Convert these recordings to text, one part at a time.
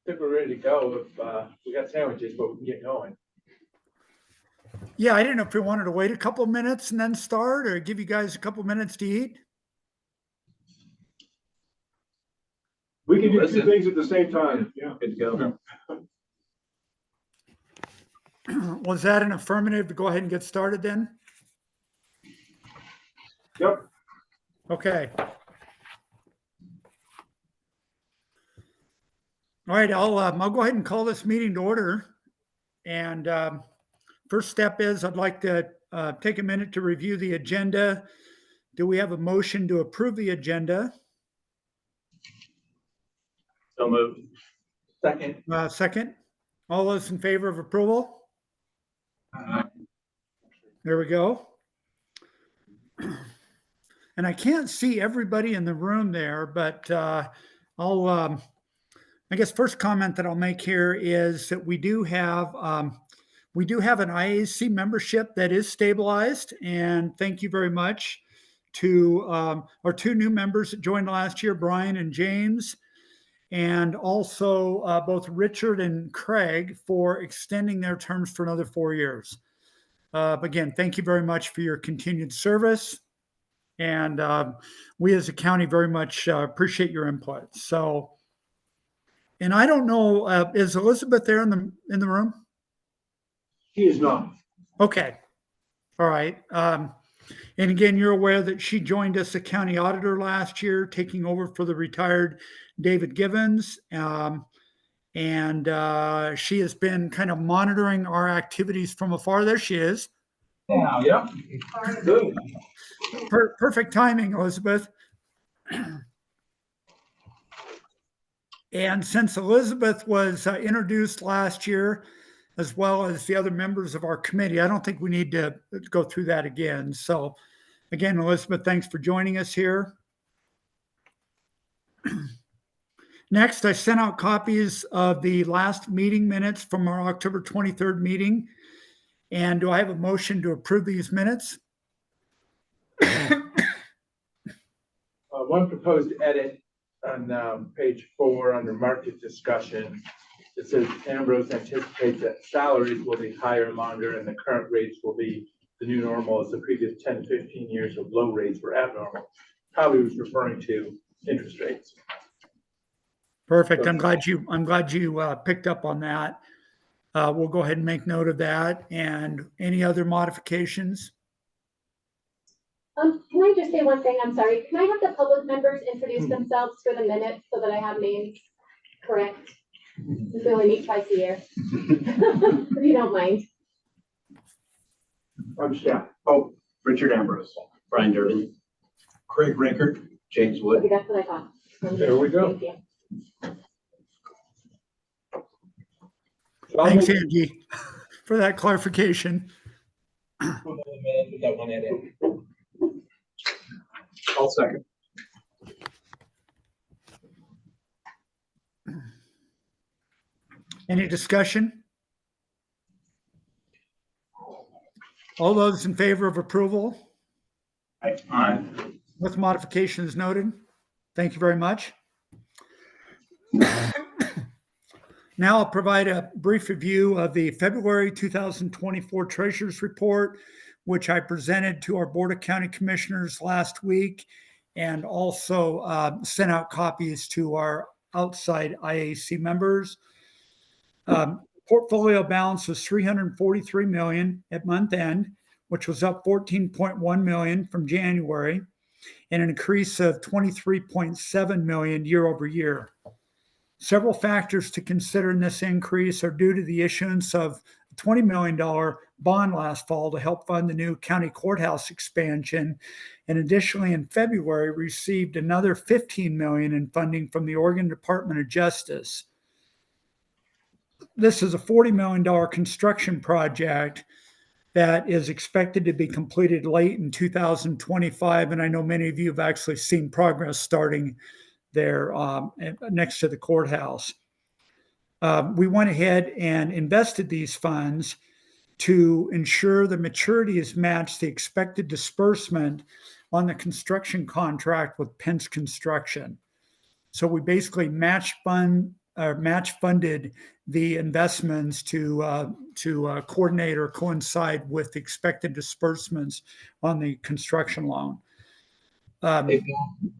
think we're ready to go. If we got sandwiches, but we can get going. Yeah, I didn't know if we wanted to wait a couple of minutes and then start, or give you guys a couple of minutes to eat. We can do two things at the same time. Yeah, good to go. Was that an affirmative to go ahead and get started then? Yep. Okay. All right, I'll go ahead and call this meeting to order. And first step is I'd like to take a minute to review the agenda. Do we have a motion to approve the agenda? So moved. Second. Second. All those in favor of approval? There we go. And I can't see everybody in the room there, but I guess first comment that I'll make here is that we do have an IAC membership that is stabilized, and thank you very much to our two new members that joined last year, Brian and James, and also both Richard and Craig for extending their terms for another 4 years. Again, thank you very much for your continued service. And we as a county very much appreciate your input. So, and I don't know, is Elizabeth there in the room? He is not. Okay. All right. And again, you're aware that she joined us as county auditor last year, taking over for the retired David Givens. And she has been kind of monitoring our activities from afar. There she is. Yeah. Yep. Good. Perfect timing, Elizabeth. And since Elizabeth was introduced last year, as well as the other members of our committee, I don't think we need to go through that again. So again, Elizabeth, thanks for joining us here. Next, I sent out copies of the last meeting minutes from our October 23rd meeting. And do I have a motion to approve these minutes? One proposed edit on page 4 under market discussion. It says Ambrose anticipates that salaries will be higher and longer, and the current rates will be the new normal as the previous 10 to 15 years of low rates were abnormal. Probably was referring to interest rates. Perfect. I'm glad you picked up on that. We'll go ahead and make note of that. And any other modifications? Can I just say one thing? I'm sorry. Can I have the public members introduce themselves for the minutes so that I have names correct? Since we only meet twice a year. If you don't mind. I'm staff. Oh, Richard Ambrose. Brian Durden. Craig Rinkert. James Wood. Okay, that's what I thought. There we go. Thank you. Thanks, Angie, for that clarification. With that one edit. I'll second. Any discussion? All those in favor of approval Aye. with modifications noted? Thank you very much. Now I'll provide a brief review of the February 2024 Treasurer's Report, which I presented to our Board of County Commissioners last week, and also sent out copies to our outside IAC members. Portfolio balance was $343 million at month end, which was up $14.1 million from January, and an increase of $23.7 million year over year. Several factors to consider in this increase are due to the issuance of a $20 million bond last fall to help fund the new county courthouse expansion. And additionally, in February, received another $15 million in funding from the Oregon Department of Justice. This is a $40 million construction project that is expected to be completed late in 2025. And I know many of you have actually seen progress starting there next to the courthouse. We went ahead and invested these funds to ensure the maturity is matched the expected disbursement on the construction contract with Pence Construction. So we basically matched fund match funded the investments to coordinate or coincide with the expected disbursements on the construction loan. Hey, Bill,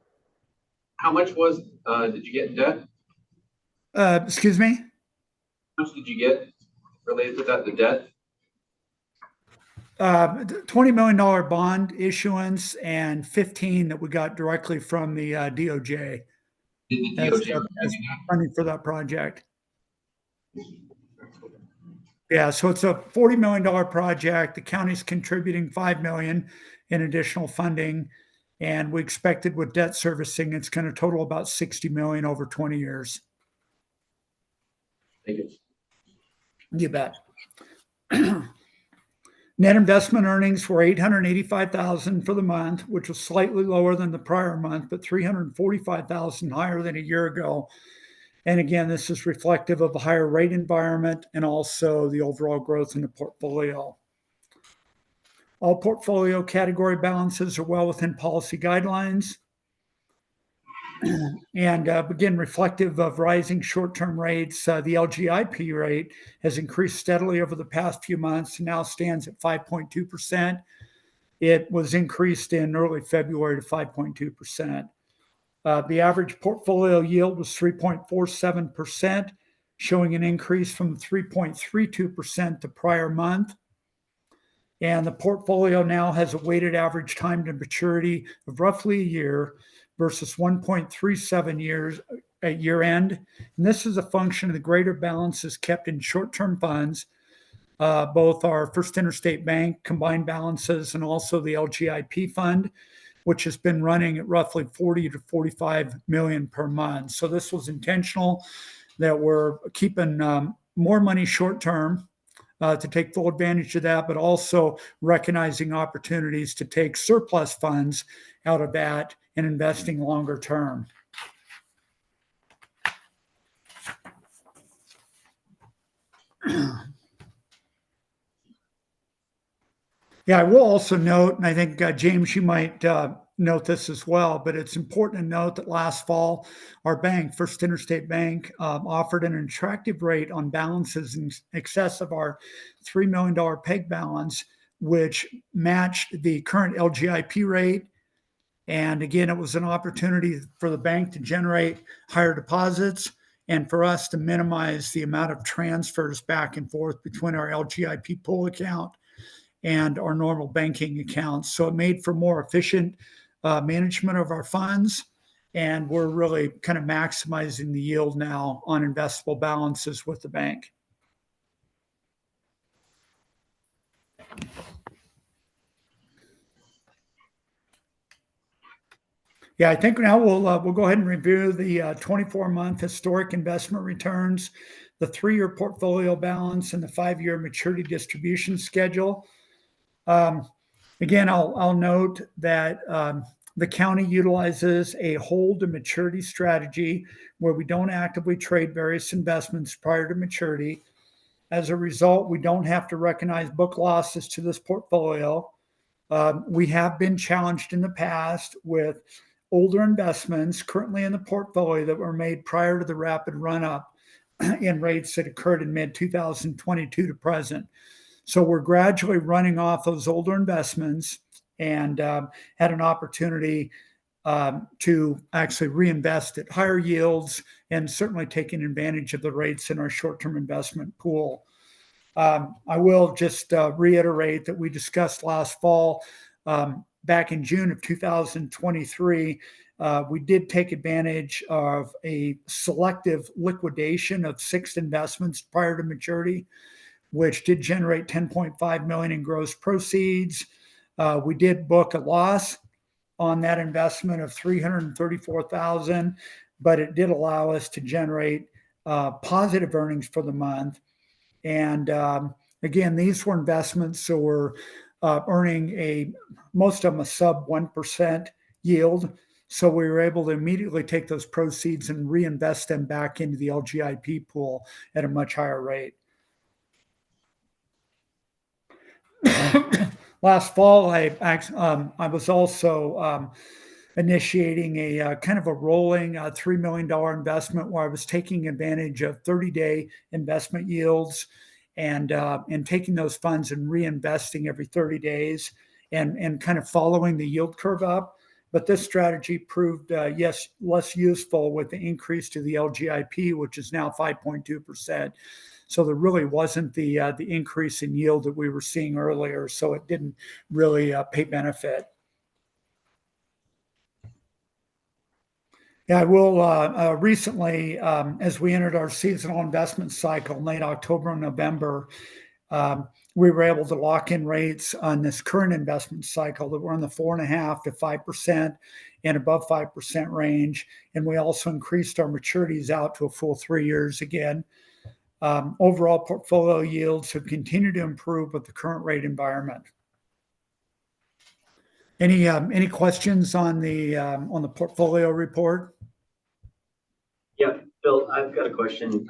how much did you get in debt? Excuse me? How much did you get related to that, the debt? $20 million bond issuance and 15 that we got directly from the DOJ Did the as DOJ? funding for that project. Yeah, so it's a $40 million project. The county's contributing $5 million in additional funding, and we expected with debt servicing, it's going to total about $60 million over 20 years. Thank you. You bet. Net investment earnings were $885,000 for the month, which was slightly lower than the prior month, but $345,000 higher than a year ago. And again, this is reflective of a higher rate environment and also the overall growth in the portfolio. All portfolio category balances are well within policy guidelines. And again, reflective of rising short-term rates, the LGIP rate has increased steadily over the past few months and now stands at 5.2%. It was increased in early February to 5.2%. The average portfolio yield was 3.47%, showing an increase from 3.32% the prior month. And the portfolio now has a weighted average time to maturity of roughly a year versus 1.37 years at year end. And this is a function of the greater balances kept in short-term funds, both our First Interstate Bank combined balances and also the LGIP fund, which has been running at roughly 40 to 45 million per month. So this was intentional, that we're keeping more money short-term to take full advantage of that, but also recognizing opportunities to take surplus funds out of that and investing longer term. Yeah, I will also note, and I think James, you might note this as well, but it's important to note that last fall, our bank, First Interstate Bank, offered an attractive rate on balances in excess of our $3 million PEG balance, which matched the current LGIP rate. And again, it was an opportunity for the bank to generate higher deposits and for us to minimize the amount of transfers back and forth between our LGIP pool account and our normal banking accounts. So it made for more efficient management of our funds. And we're really kind of maximizing the yield now on investable balances with the bank. Yeah, I think now we'll go ahead and review the 24-month historic investment returns, the 3-year portfolio balance, and the 5-year maturity distribution schedule. Again, I'll note that the county utilizes a hold to maturity strategy where we don't actively trade various investments prior to maturity. As a result, we don't have to recognize book losses to this portfolio. We have been challenged in the past with older investments currently in the portfolio that were made prior to the rapid run-up in rates that occurred in mid-2022 to present. So we're gradually running off those older investments and had an opportunity to actually reinvest at higher yields and certainly taking advantage of the rates in our short-term investment pool. I will just reiterate that we discussed last fall, back in June of 2023, we did take advantage of a selective liquidation of 6 investments prior to maturity, which did generate $10.5 million in gross proceeds. We did book a loss on that investment of $334,000, but it did allow us to generate positive earnings for the month. And again, these were investments, so we're earning most of them a sub 1% yield. So we were able to immediately take those proceeds and reinvest them back into the LGIP pool at a much higher rate. Last fall, I was also initiating a kind of a rolling $3 million investment where I was taking advantage of 30-day investment yields and taking those funds and reinvesting every 30 days and kind of following the yield curve up. But this strategy proved, yes, less useful with the increase to the LGIP, which is now 5.2%. So there really wasn't the increase in yield that we were seeing earlier. So it didn't really pay benefit. Yeah, I will recently, as we entered our seasonal investment cycle in late October and November, we were able to lock in rates on this current investment cycle that were in the 4.5% to 5% and above 5% range. And we also increased our maturities out to a full 3 years again. Overall portfolio yields have continued to improve with the current rate environment. Any questions on the portfolio report? Yeah, Bill, I've got a question.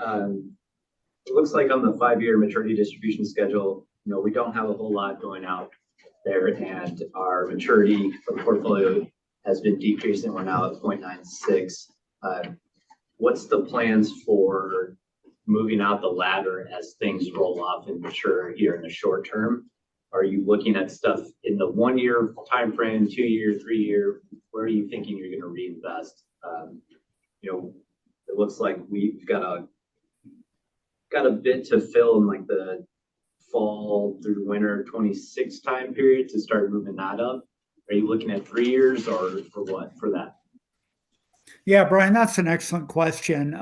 It looks like on the 5-year maturity distribution schedule, we don't have a whole lot going out there, and our maturity for the portfolio has been decreasing. We're now at 0.96. What's the plans for moving out the ladder as things roll off and mature here in the short term? Are you looking at stuff in the 1-year time frame, 2-year, 3-year? Where are you thinking you're going to reinvest? It looks like we've got a bit to fill in like the fall through winter 26 time period to start moving that up. Are you looking at 3 years or what for that? Yeah, Brian, that's an excellent question.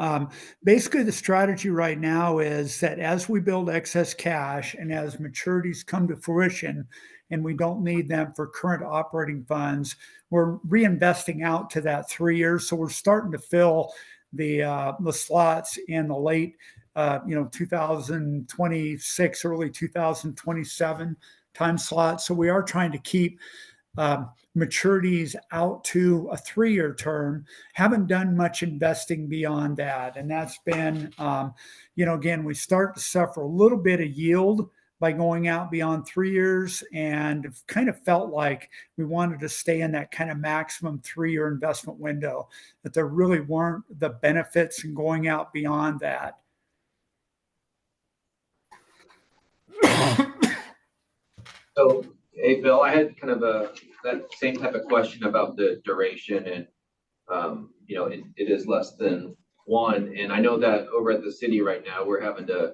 Basically, the strategy right now is that as we build excess cash and as maturities come to fruition and we don't need them for current operating funds, we're reinvesting out to that 3 years. So we're starting to fill the slots in the late 2026, early 2027 time slot. So we are trying to keep maturities out to a 3-year term. Haven't done much investing beyond that. And that's been, again, we start to suffer a little bit of yield by going out beyond 3 years, and kind of felt like we wanted to stay in that kind of maximum 3-year investment window, that there really weren't the benefits in going out beyond that. So, hey, Bill, I had kind of that same type of question about the duration, and it is less than 1. And I know that over at the city right now, we're having to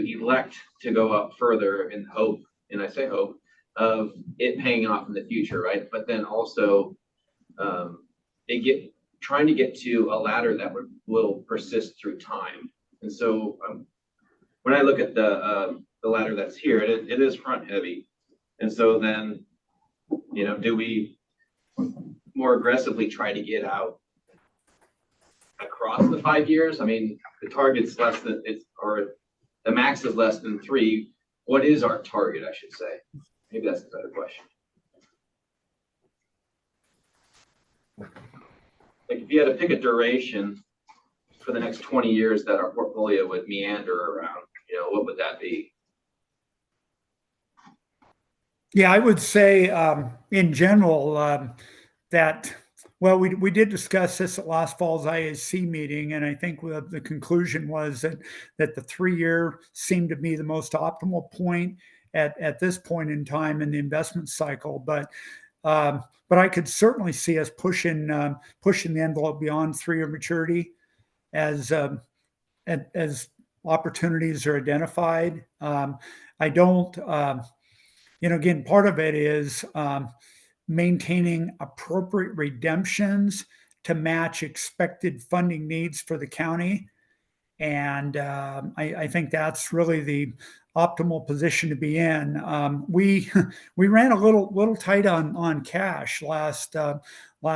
elect to go up further in hope, and I say hope, of it paying off in the future, right? But then also trying to get to a ladder that will persist through time. And so when I look at the ladder that's here, it is front heavy. And so then, do we more aggressively try to get out across the 5 years? I mean, the target's less than or the max is less than 3. What is our target, I should say? Maybe that's a better question. Like if you had to pick a duration for the next 20 years that our portfolio would meander around, what would that be? Yeah, I would say in general that, well, we did discuss this at last fall's IAC meeting, and I think the conclusion was that the 3-year seemed to be the most optimal point at this point in time in the investment cycle. But I could certainly see us pushing the envelope beyond 3-year maturity as opportunities are identified. I don't. Again, part of it is maintaining appropriate redemptions to match expected funding needs for the county. And I think that's really the optimal position to be in. We ran a little tight on cash last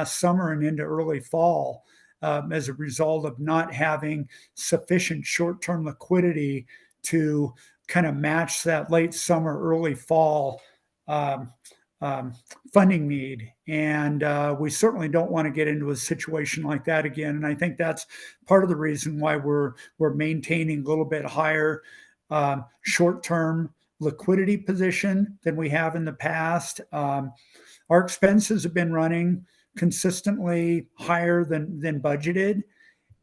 summer and into early fall as a result of not having sufficient short-term liquidity to kind of match that late summer, early fall funding need. And we certainly don't want to get into a situation like that again. And I think that's part of the reason why we're maintaining a little bit higher short-term liquidity position than we have in the past. our expenses have been running consistently higher than budgeted.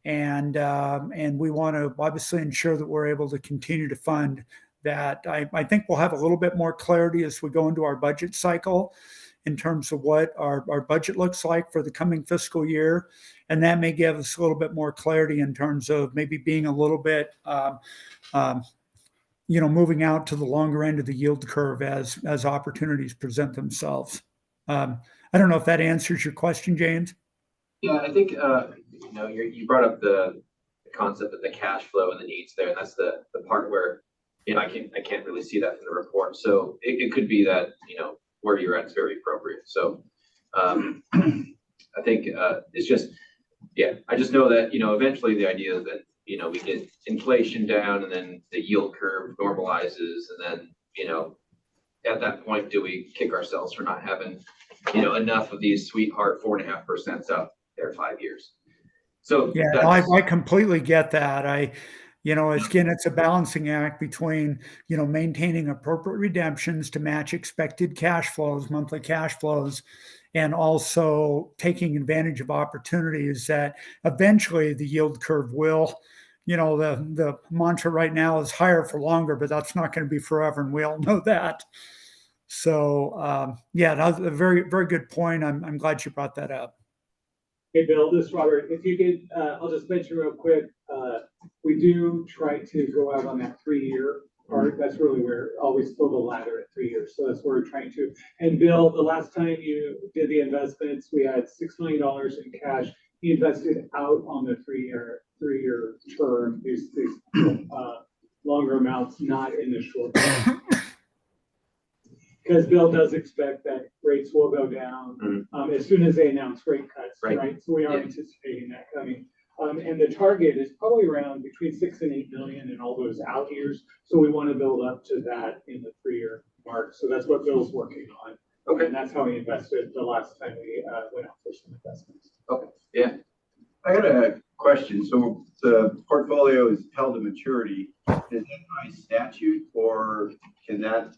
And we want to obviously ensure that we're able to continue to fund that. I think we'll have a little bit more clarity as we go into our budget cycle in terms of what our budget looks like for the coming fiscal year. And that may give us a little bit more clarity in terms of maybe being a little bit, moving out to the longer end of the yield curve as opportunities present themselves. I don't know if that answers your question, James. Yeah, I think, you brought up the concept of the cash flow and the needs there, and that's the part where, I can't really see that in the report. So it could be that, where you're at is very appropriate. So, I think, it's just, I just know that, eventually the idea is that, we get inflation down and then the yield curve normalizes, and then, at that point, do we kick ourselves for not having, enough of these sweetheart 4.5% up there 5 years? So Yeah, I completely get that. Again, it's a balancing act between, maintaining appropriate redemptions to match expected cash flows, monthly cash flows, and also taking advantage of opportunities that eventually the yield curve will, the mantra right now is higher for longer, but that's not going to be forever. And we all know that. So, that's a very, very good point. I'm glad you brought that up. Hey, Bill, this is Robert. If you could, I'll just mention real quick, we do try to go out on that 3-year part. That's really where always fill the ladder at 3 years. So that's where we're trying to. And Bill, the last time you did the investments, we had $6 million in cash. You invested out on the 3-year term, these longer amounts, not in the short term. Because Bill does expect that rates will go down as soon as they announce rate cuts, right? So we are anticipating that coming. And the target is probably around between 6 and 8 million in all those out years. So we want to build up to that in the 3-year mark. So that's what Bill's working on. Okay. And that's how he invested the last time we went out for some investments. Okay. Yeah. I got a question. So the portfolio is held to maturity. Is that by statute, or can that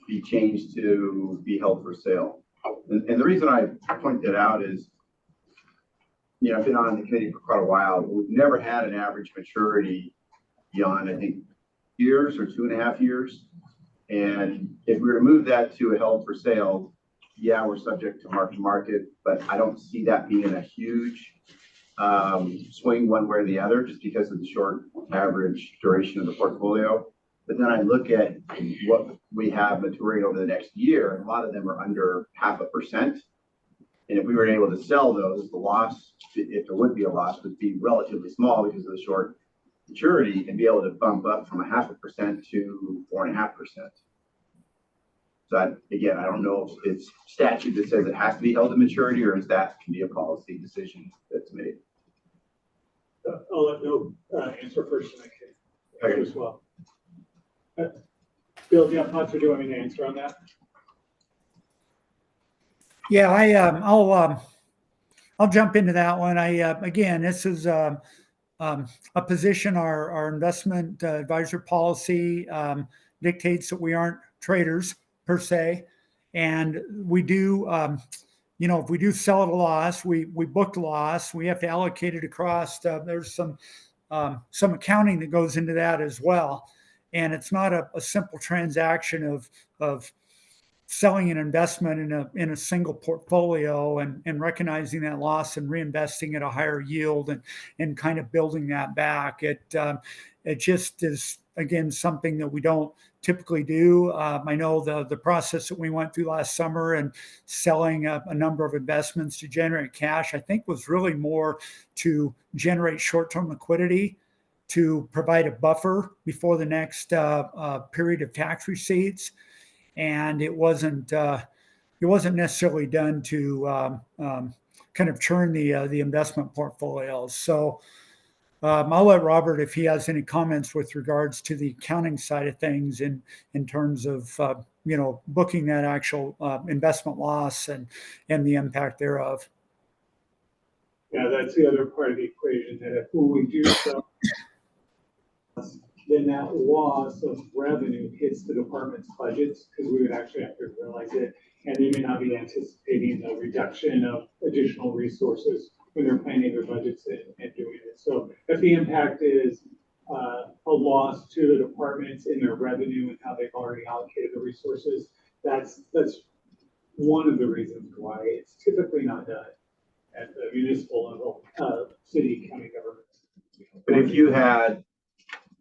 be changed to be held for sale? And the reason I point that out is, I've been on the committee for quite a while. We've never had an average maturity beyond, I think, years or 2.5 years. And if we were to move that to a held for sale, we're subject to mark to market, but I don't see that being a huge swing one way or the other, just because of the short average duration of the portfolio. But then I look at what we have maturing over the next year, and a lot of them are under 0.5%. And if we were able to sell those, the loss, if there would be a loss, would be relatively small because of the short maturity, and be able to bump up from 0.5% to 4.5%. So again, I don't know if it's statute that says it has to be held to maturity, or is that can be a policy decision that's made. I'll let Bill answer first, and I can as well. Bill, do you have thoughts, or do you want me to answer on that? Yeah, I'll jump into that one. Again, this is a position our investment advisor policy dictates that we aren't traders per se, and we do. If we do sell at a loss, we booked a loss. We have to allocate it across. There's some accounting that goes into that as well, and it's not a simple transaction of selling an investment in a single portfolio and recognizing that loss and reinvesting at a higher yield and kind of building that back. It just is, again, something that we don't typically do. I know the process that we went through last summer and selling a number of investments to generate cash, I think, was really more to generate short-term liquidity, to provide a buffer before the next period of tax receipts. And it wasn't necessarily done to kind of churn the investment portfolios. So I'll let Robert, if he has any comments with regards to the accounting side of things in terms of booking that actual investment loss and the impact thereof. Yeah, that's the other part of the equation, that if we do sell, then that loss of revenue hits the department's budgets, because we would actually have to realize it. and they may not be anticipating the reduction of additional resources when they're planning their budgets and doing it. So if the impact is a loss to the departments in their revenue and how they've already allocated the resources, that's one of the reasons why it's typically not done at the municipal level, city, county governments. But if you had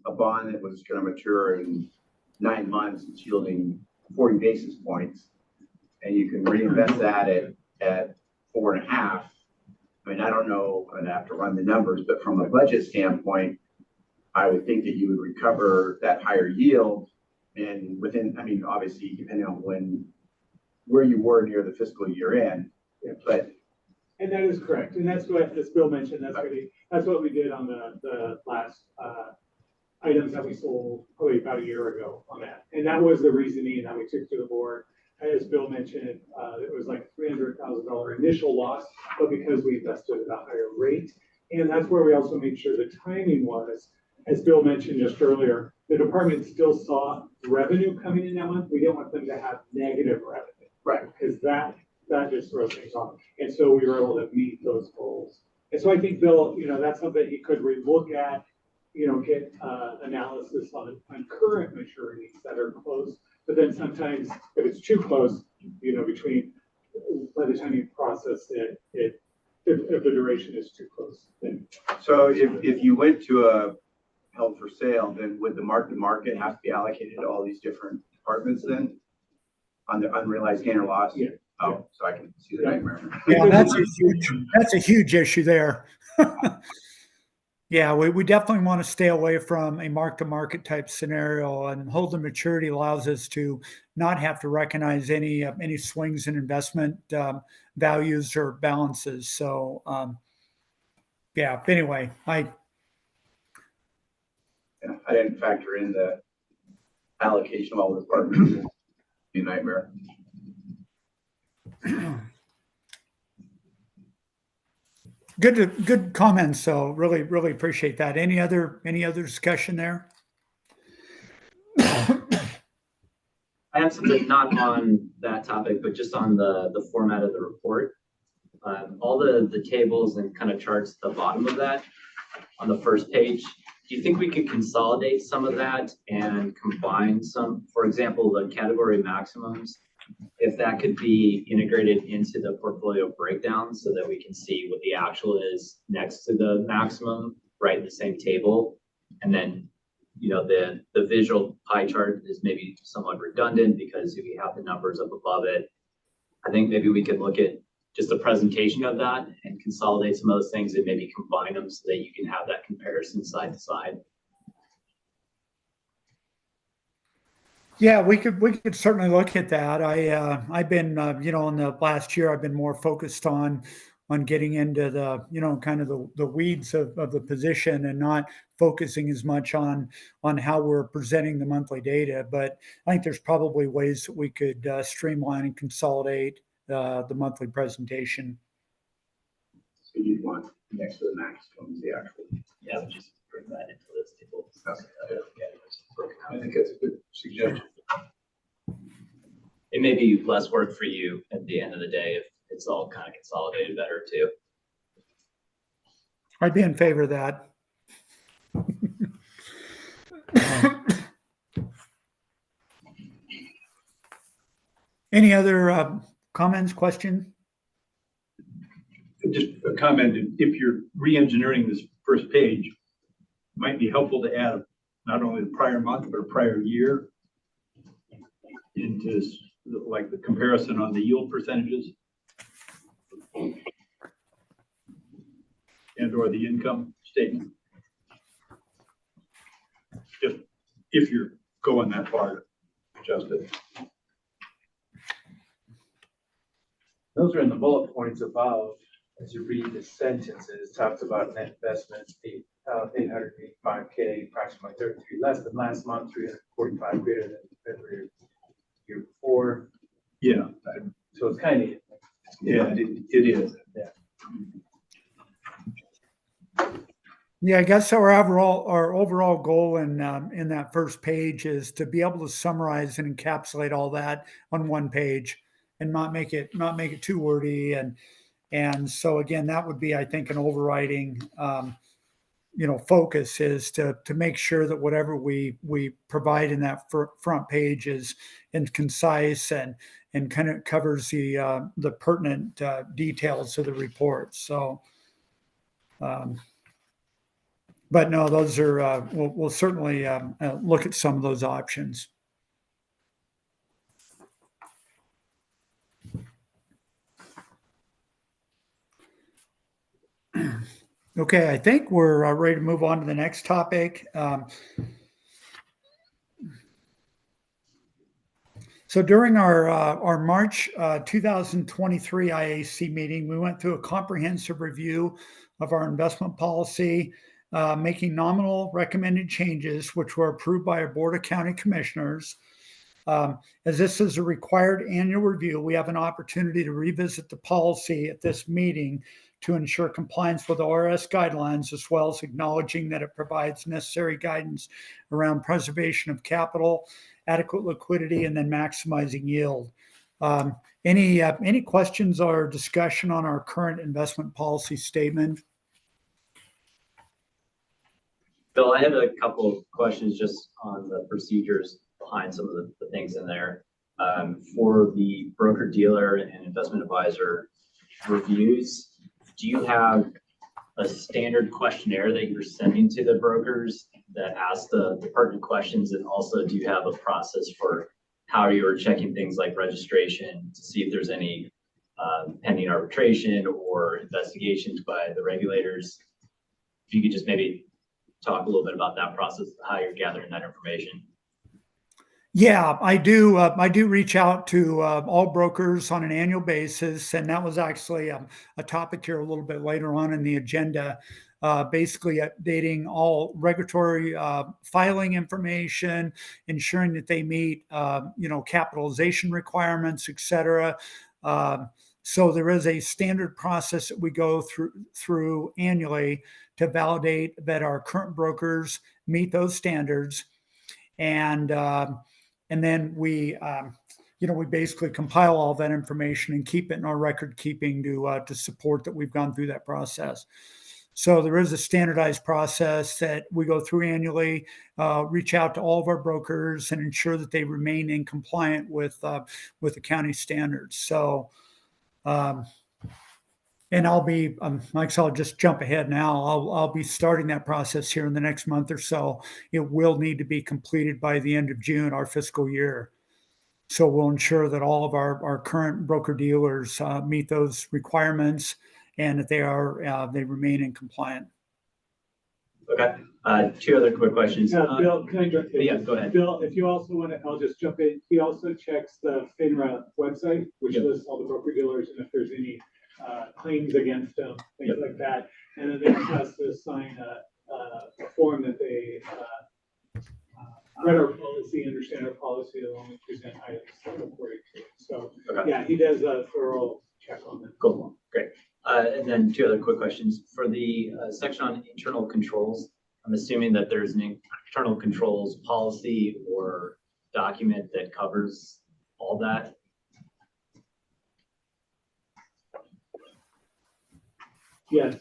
a bond that was gonna mature in 9 months, it's yielding 40 basis points, and you can reinvest that at 4.5. I mean, I don't know, I'd have to run the numbers, but from a budget standpoint, I would think that you would recover that higher yield. And within, I mean, obviously, depending on where you were near the fiscal year end, but. And that is correct. And that's what this bill mentioned. That's what we did on the last items that we sold probably about a year ago on that. And that was the reasoning that we took to the board. As Bill mentioned, it was like $300,000 initial loss, but because we invested at a higher rate. And that's where we also made sure the timing was, as Bill mentioned just earlier, the department still saw revenue coming in that month. We didn't want them to have negative revenue. Right. Because that just throws things off. And so we were able to meet those goals. And so I think, Bill, that's something he could relook at, get analysis on current maturities that are close. But then sometimes if it's too close, between, by the time you process it, if the duration is too close, then. So if you went to a held for sale, then would the mark-to-market have to be allocated to all these different departments then? On the unrealized gain or loss? Yeah. Oh, so I can see the nightmare. Yeah, that's a huge issue there. Yeah, we definitely want to stay away from a mark-to-market type scenario, and hold to maturity allows us to not have to recognize any swings in investment values or balances. So, yeah. Anyway, Yeah, I didn't factor in the allocation of all the departments. It'd be a nightmare. good comments. So really appreciate that. Any other discussion there? I have something not on that topic, but just on the format of the report. All the tables and kind of charts at the bottom of that on the first page. Do you think we could consolidate some of that and combine some, for example, the category maximums? If that could be integrated into the portfolio breakdown so that we can see what the actual is next to the maximum, right in the same table. And then, the visual pie chart is maybe somewhat redundant because we have the numbers up above it. I think maybe we could look at just a presentation of that and consolidate some of those things and maybe combine them so that you can have that comparison side to side. Yeah, we could certainly look at that. I've been, in the last year, I've been more focused on getting into the, kind of the weeds of the position, and not focusing as much on how we're presenting the monthly data. But I think there's probably ways that we could streamline and consolidate the monthly presentation. So you'd want next to the maximums, the actual. Yeah, we'll just bring that into this table. I think that's a good suggestion. It may be less work for you at the end of the day if it's all kind of consolidated better too. I'd be in favor of that. Any other comments, question? Just a comment, if you're re-engineering this first page, it might be helpful to add not only the prior month, but a prior year into like the comparison on the yield percentages and or the income statement. Just if you're going that far to adjust it. Those are in the bullet points above. As you read the sentences, it talks about net investments, $885K, approximately 33 less than last month, 345 greater than February year before. Yeah. So it's kind of. Yeah, it is. Yeah, I guess our overall goal in that first page is to be able to summarize and encapsulate all that on one page. not make it too wordy. And so again, that would be, I think, an overriding, focus is to make sure that whatever we provide in that front page is concise and kind of covers the pertinent details of the report. So, but no, those are we'll certainly look at some of those options. Okay, I think we're ready to move on to the next topic. So during our March 2023 IAC meeting, we went through a comprehensive review of our investment policy, making nominal recommended changes, which were approved by our Board of County Commissioners. As this is a required annual review, we have an opportunity to revisit the policy at this meeting to ensure compliance with ORS guidelines, as well as acknowledging that it provides necessary guidance around preservation of capital, adequate liquidity, and then maximizing yield. Any questions or discussion on our current investment policy statement? Bill, I have a couple of questions just on the procedures behind some of the things in there. For the broker dealer and investment advisor reviews, do you have a standard questionnaire that you're sending to the brokers that asks the pertinent questions? And also, do you have a process for how you're checking things like registration to see if there's any pending arbitration or investigations by the regulators? If you could just maybe talk a little bit about that process, how you're gathering that information. Yeah, I do. I do reach out to all brokers on an annual basis, and that was actually a topic here a little bit later on in the agenda. Basically, updating all regulatory filing information, ensuring that they meet, capitalization requirements, et cetera. So there is a standard process that we go through annually to validate that our current brokers meet those standards, and then we basically compile all that information and keep it in our record keeping to support that we've gone through that process. So there is a standardized process that we go through annually, reach out to all of our brokers and ensure that they remain in compliant with the county standards. So, and I'll be, Mike, I'll just jump ahead now. I'll be starting that process here in the next month or so. It will need to be completed by the end of June, our fiscal year. So we'll ensure that all of our current broker dealers meet those requirements and that they remain in compliant. Okay. Two other quick questions. Bill, can I jump in? Yeah, go ahead. Bill, if you also want to, I'll just jump in. He also checks the FINRA website, which lists all the broker dealers and if there's any claims against them, things like that. And then they have to sign a form that they read our policy, understand our policy, along with present items according to it. So, yeah, he does a thorough check on that. Cool. Great. And then two other quick questions. For the section on internal controls, I'm assuming that there's an internal controls policy or document that covers all that. Yes.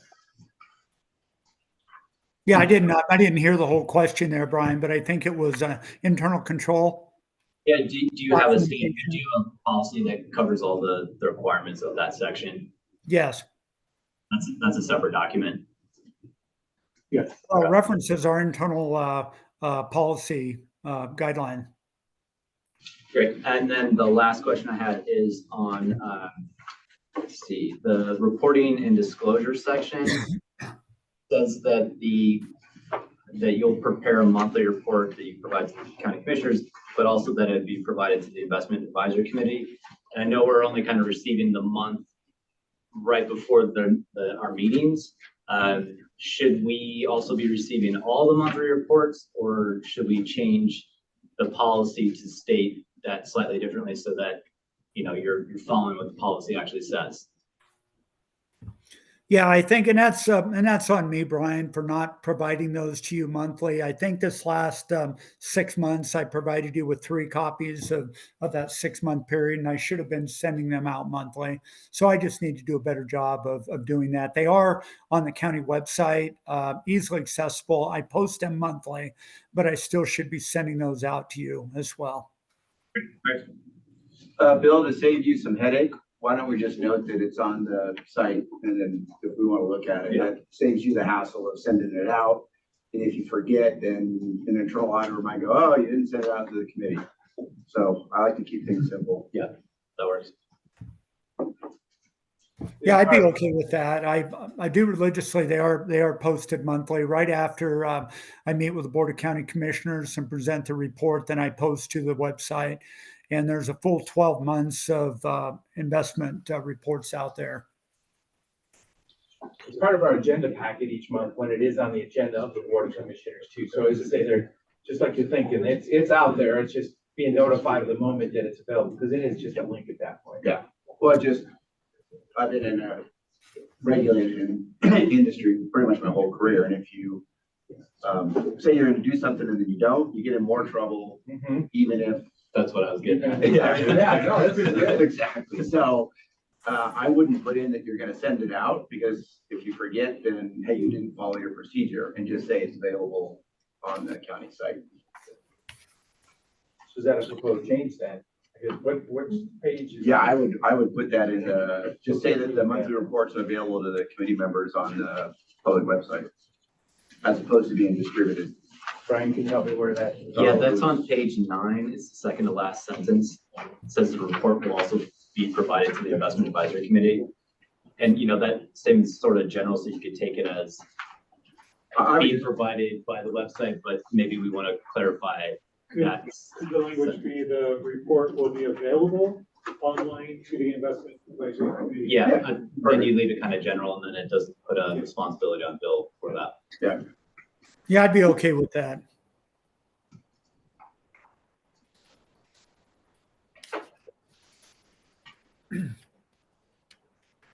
Yeah, I didn't hear the whole question there, Brian, but I think it was internal control. Yeah, do you have a policy that covers all the requirements of that section? Yes. That's a separate document. Yes. References our internal policy guideline. Great. And then the last question I had is on, let's see, the reporting and disclosure section says that that you'll prepare a monthly report that you provide to the county commissioners, but also that it'd be provided to the investment advisory committee. And I know we're only kind of receiving the month right before our meetings. Should we also be receiving all the monthly reports, or should we change the policy to state that slightly differently so that you're following what the policy actually says? Yeah, I think, and that's on me, Brian, for not providing those to you monthly. I think this last 6 months, I provided you with 3 copies of that 6 month period, and I should have been sending them out monthly. So I just need to do a better job of doing that. They are on the county website, easily accessible. I post them monthly, but I still should be sending those out to you as well. Bill, to save you some headache, why don't we just note that it's on the site, and then if we want to look at it, that saves you the hassle of sending it out. And if you forget, then an internal auditor might go, oh, you didn't send it out to the committee. So I like to keep things simple. That works. Yeah, I'd be okay with that. I do religiously. They are posted monthly. Right after I meet with the Board of County Commissioners and present the report, then I post to the website. And there's a full 12 months of investment reports out there. It's part of our agenda packet each month when it is on the agenda of the Board of Commissioners too. So as I say, they're just like you're thinking, it's out there. It's just being notified of the moment that it's available, because it is just a link at that point. Yeah. Well, I've been in a regulated industry pretty much my whole career. And if you say you're going to do something and then you don't, you get in more trouble, even if. That's what I was getting at. Yeah, no, that's good. Exactly. So I wouldn't put in that you're going to send it out, because if you forget, then, hey, you didn't follow your procedure, and just say it's available on the county site. So is that a proposed change then? Because what page is? Yeah, I would put that in just say that the monthly reports are available to the committee members on the public website, as opposed to being distributed. Brian, can you help me where that? Yeah, that's on page 9. It's the second to last sentence. It says the report will also be provided to the investment advisory committee. And that statement's sort of general, so you could take it as being provided by the website, but maybe we want to clarify that. Could the language be the report will be available online to the investment advisory committee? Yeah, then you leave it kind of general, and then it doesn't put a responsibility on Bill for that. Yeah, I'd be okay with that.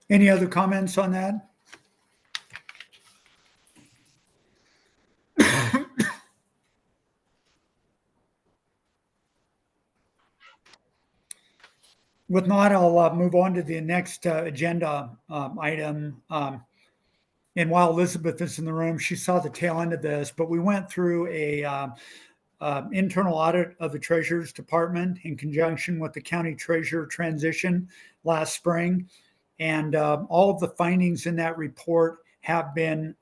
Any other comments on that? With not, I'll move on to the next agenda item. And while Elizabeth is in the room, she saw the tail end of this, but we went through a internal audit of the Treasurer's Department in conjunction with the county treasurer transition last spring. And all of the findings in that report have been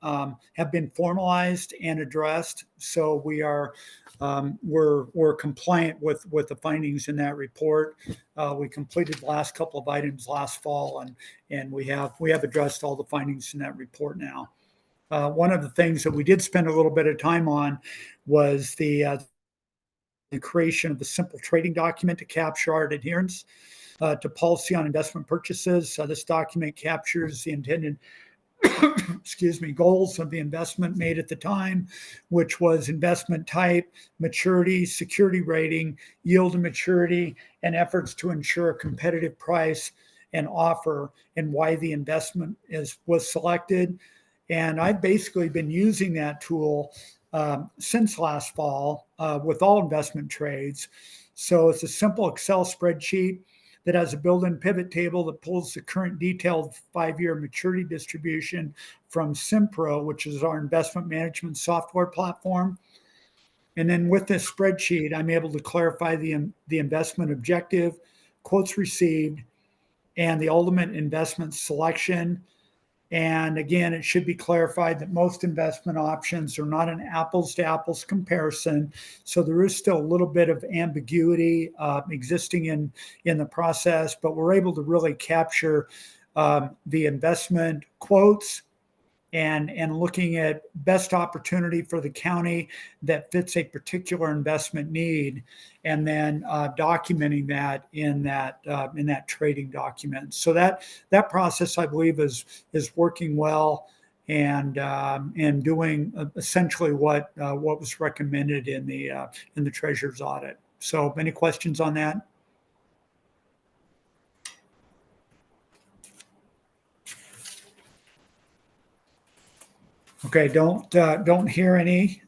formalized and addressed. So we're compliant with the findings in that report. We completed the last couple of items last fall, and we have addressed all the findings in that report now. One of the things that we did spend a little bit of time on was the creation of the simple trading document to capture our adherence to policy on investment purchases. This document captures the intended goals of the investment made at the time, which was investment type, maturity, security rating, yield to maturity, and efforts to ensure a competitive price and offer, and why the investment was selected. And I've basically been using that tool since last fall with all investment trades. So it's a simple Excel spreadsheet that has a built-in pivot table that pulls the current detailed 5-year maturity distribution from Simpro, which is our investment management software platform. And then with this spreadsheet, I'm able to clarify the investment objective, quotes received, and the ultimate investment selection. And again, it should be clarified that most investment options are not an apples to apples comparison. So there is still a little bit of ambiguity existing in the process, but we're able to really capture the investment quotes and looking at best opportunity for the county that fits a particular investment need, and then documenting that in that trading document. So that process, I believe, is working well and doing essentially what was recommended in the treasurer's audit. So, any questions on that? Okay, don't hear any.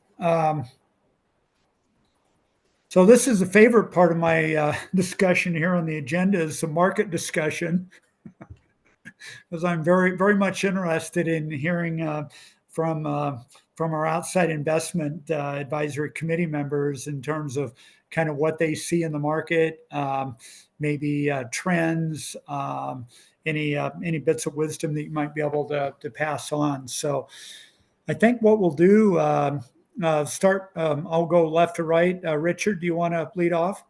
So this is a favorite part of my discussion here on the agenda is the market discussion, because I'm very much interested in hearing from from our outside investment advisory committee members in terms of kind of what they see in the market, maybe trends, any bits of wisdom that you might be able to pass on. So I think what we'll do, start, I'll go left to right. Richard, do you want to lead off?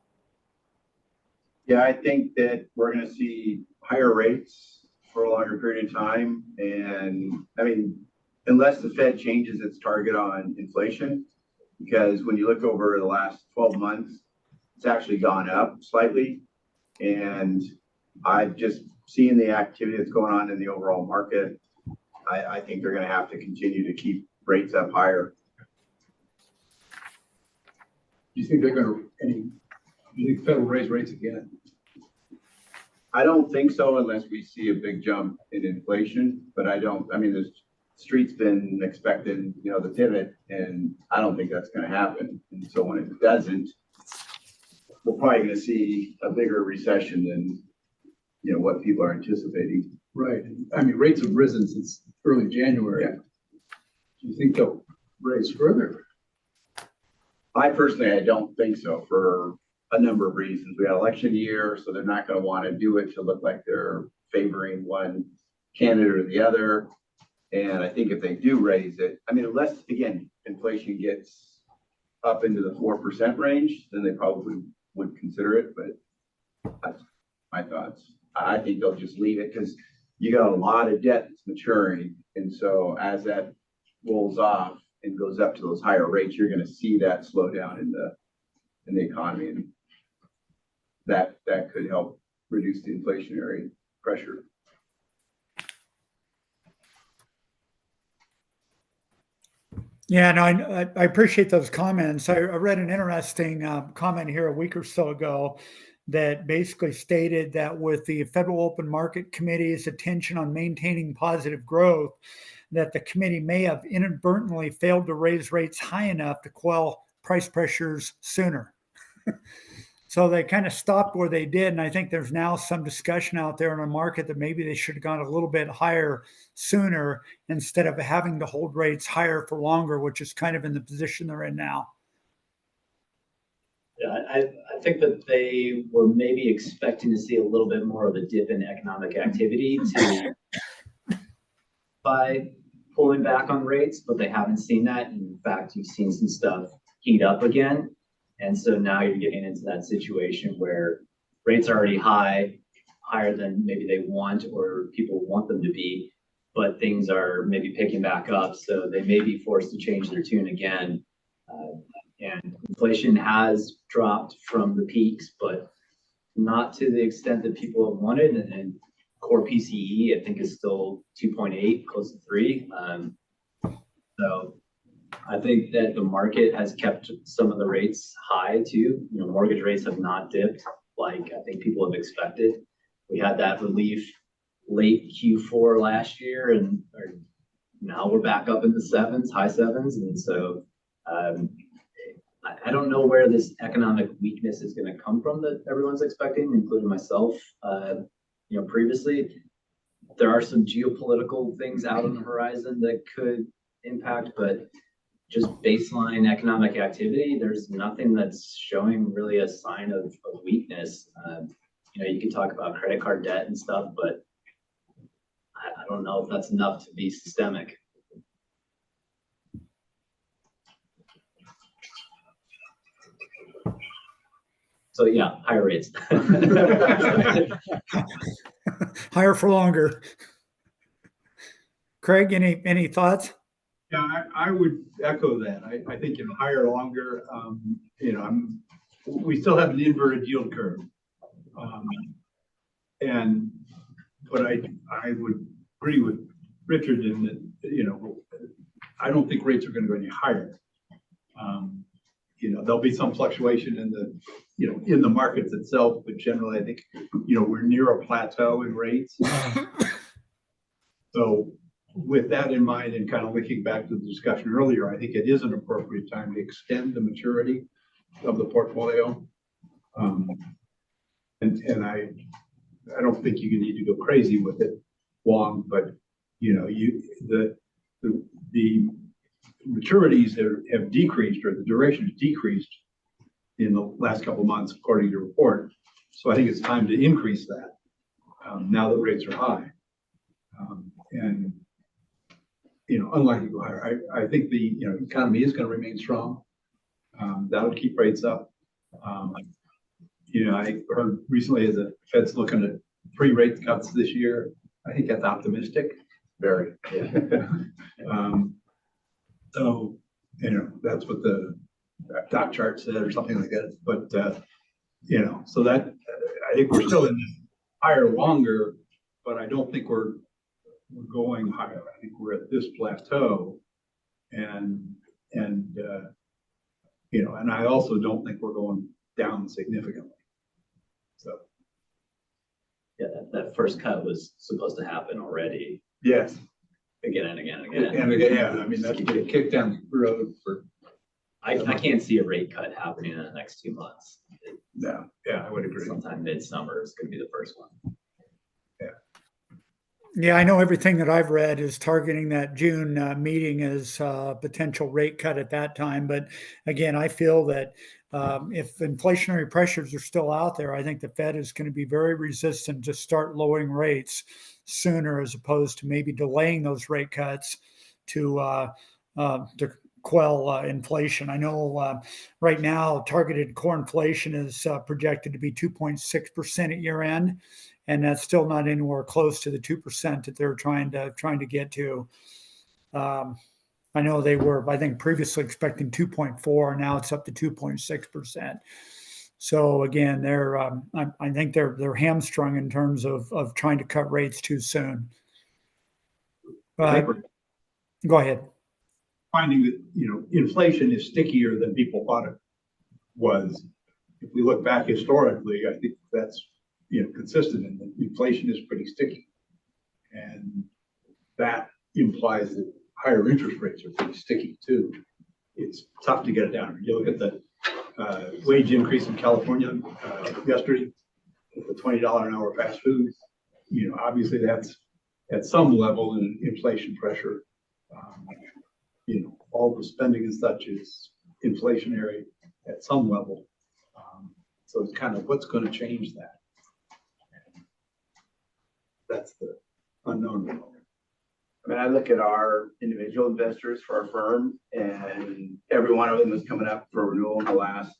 Yeah, I think that we're gonna see higher rates for a longer period of time. And I mean, unless the Fed changes its target on inflation, because when you look over the last 12 months, it's actually gone up slightly. And I've just seen the activity that's going on in the overall market. I think they're gonna have to continue to keep rates up higher. Do you think they're gonna, do you think the Fed will raise rates again? I don't think so unless we see a big jump in inflation, but I mean, the street's been expecting, the pivot, and I don't think that's gonna happen. And so when it doesn't, we're probably gonna see a bigger recession than, what people are anticipating. Right. I mean, rates have risen since early January. Yeah. Do you think they'll raise further? I don't think so for a number of reasons. We got election year, so they're not gonna wanna do it to look like they're favoring one candidate or the other. And I think if they do raise it, I mean, unless, again, inflation gets up into the 4% range, then they probably would consider it, but that's my thoughts. I think they'll just leave it because you got a lot of debt that's maturing. And so as that rolls off and goes up to those higher rates, you're gonna see that slow down in the economy. And that could help reduce the inflationary pressure. Yeah, no, I appreciate those comments. I read an interesting comment here a week or so ago that basically stated that with the Federal Open Market Committee's attention on maintaining positive growth, that the committee may have inadvertently failed to raise rates high enough to quell price pressures sooner. So they kind of stopped where they did. And I think there's now some discussion out there in the market that maybe they should have gone a little bit higher sooner instead of having to hold rates higher for longer, which is kind of in the position they're in now. Yeah, I think that they were maybe expecting to see a little bit more of a dip in economic activity by pulling back on rates, but they haven't seen that. In fact, you've seen some stuff heat up again. And so now you're getting into that situation where rates are already higher than maybe they want or people want them to be, but things are maybe picking back up. So they may be forced to change their tune again. And inflation has dropped from the peaks, but not to the extent that people have wanted. And core PCE, I think, is still 2.8, close to 3. So I think that the market has kept some of the rates high too. Mortgage rates have not dipped like I think people have expected. We had that relief late Q4 last year, and now we're back up in the high sevens. And so I don't know where this economic weakness is going to come from that everyone's expecting, including myself. Previously, there are some geopolitical things out on the horizon that could impact, but just baseline economic activity, there's nothing that's showing really a sign of weakness. You can talk about credit card debt and stuff, but I don't know if that's enough to be systemic. So yeah, higher rates. Higher for longer. Craig, any thoughts? Yeah, I would echo that. I think higher, longer, we still have an inverted yield curve. But I would agree with Richard in that, I don't think rates are going to go any higher. There'll be some fluctuation in the markets itself, but generally I think, we're near a plateau in rates. So with that in mind and kind of looking back to the discussion earlier, I think it is an appropriate time to extend the maturity of the portfolio. And I don't think you need to go crazy with it long, but you know, the maturities have decreased, or the duration has decreased in the last couple of months, according to the report. So I think it's time to increase that now that rates are high. And you know, unlikely to go higher. I think the economy is going to remain strong. That'll keep rates up. You know, I heard recently the Fed's looking at 3 rate cuts this year. I think that's optimistic. Very. So, you know, that's what the dot chart said or something like that. But, you know, so that I think we're still in higher longer, but I don't think we're going higher. I think we're at this plateau, and you know, and I also don't think we're going down significantly. So Yeah, that first cut was supposed to happen already, yes, again and again and again. and again, yeah, I mean that's getting kicked down the road for I can't see a rate cut happening in the next 2 months. yeah, I would agree. Sometime mid-summer is gonna be the first one. Yeah, I know everything that I've read is targeting that June meeting as potential rate cut at that time. But again, I feel that if inflationary pressures are still out there, I think the Fed is going to be very resistant to start lowering rates sooner, as opposed to maybe delaying those rate cuts to quell inflation. I know right now targeted core inflation is projected to be 2.6% at year end. And that's still not anywhere close to the 2% that they're trying to get to. I know they were, I think, previously expecting 2.4, now it's up to 2.6%. So again, they're I think they're hamstrung in terms of trying to cut rates too soon. I think we're Go ahead. finding that, you know, inflation is stickier than people thought it was. If we look back historically, I think that's, you know, consistent, and inflation is pretty sticky. And that implies that higher interest rates are pretty sticky too. It's tough to get it down. You look at the wage increase in California yesterday, the $20 an hour fast food, you know, obviously that's at some level in inflation pressure. You know, all the spending and such is inflationary at some level. So it's kind of what's going to change that. That's the unknown. I mean, I look at our individual investors for our firm, and every one of them is coming up for renewal in the last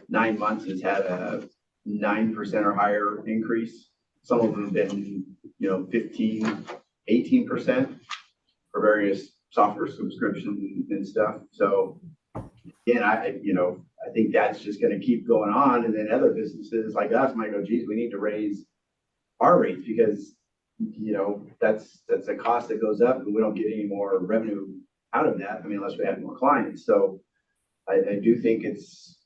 9 months has had a 9% or higher increase. Some of them have been, you know, 15, 18% for various software subscriptions and stuff. So again, I think that's just going to keep going on. And then other businesses like us might go, geez, we need to raise our rates because, you know, that's a cost that goes up and we don't get any more revenue out of that. I mean, unless we have more clients. So I do think it's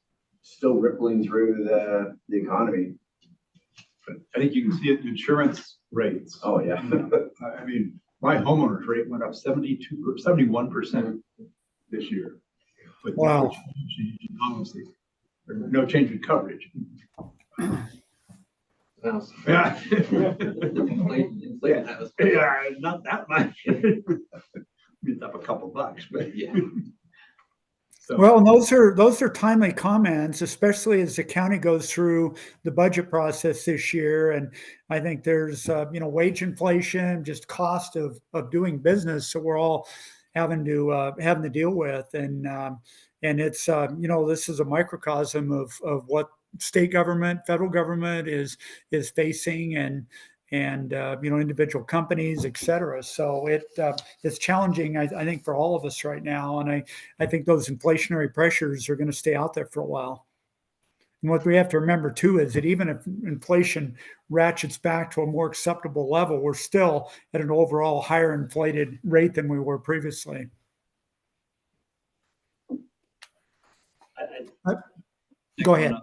still rippling through the economy. But I think you can see it in insurance rates. Oh, yeah. I mean, my homeowner's rate went up 71% this year. But Wow. Honestly, no change in coverage. Yeah. Inflation, that was. Yeah, not that much. It's up a couple bucks, but Yeah. so. Well, and those are timely comments, especially as the county goes through the budget process this year. And I think there's wage inflation, just cost of doing business, so we're all having to deal with. And it's this is a microcosm of what state government, federal government is facing, and individual companies, et cetera. So it's challenging, I think, for all of us right now. And I think those inflationary pressures are going to stay out there for a while. And what we have to remember too is that even if inflation ratchets back to a more acceptable level, we're still at an overall higher inflated rate than we were previously. Go ahead.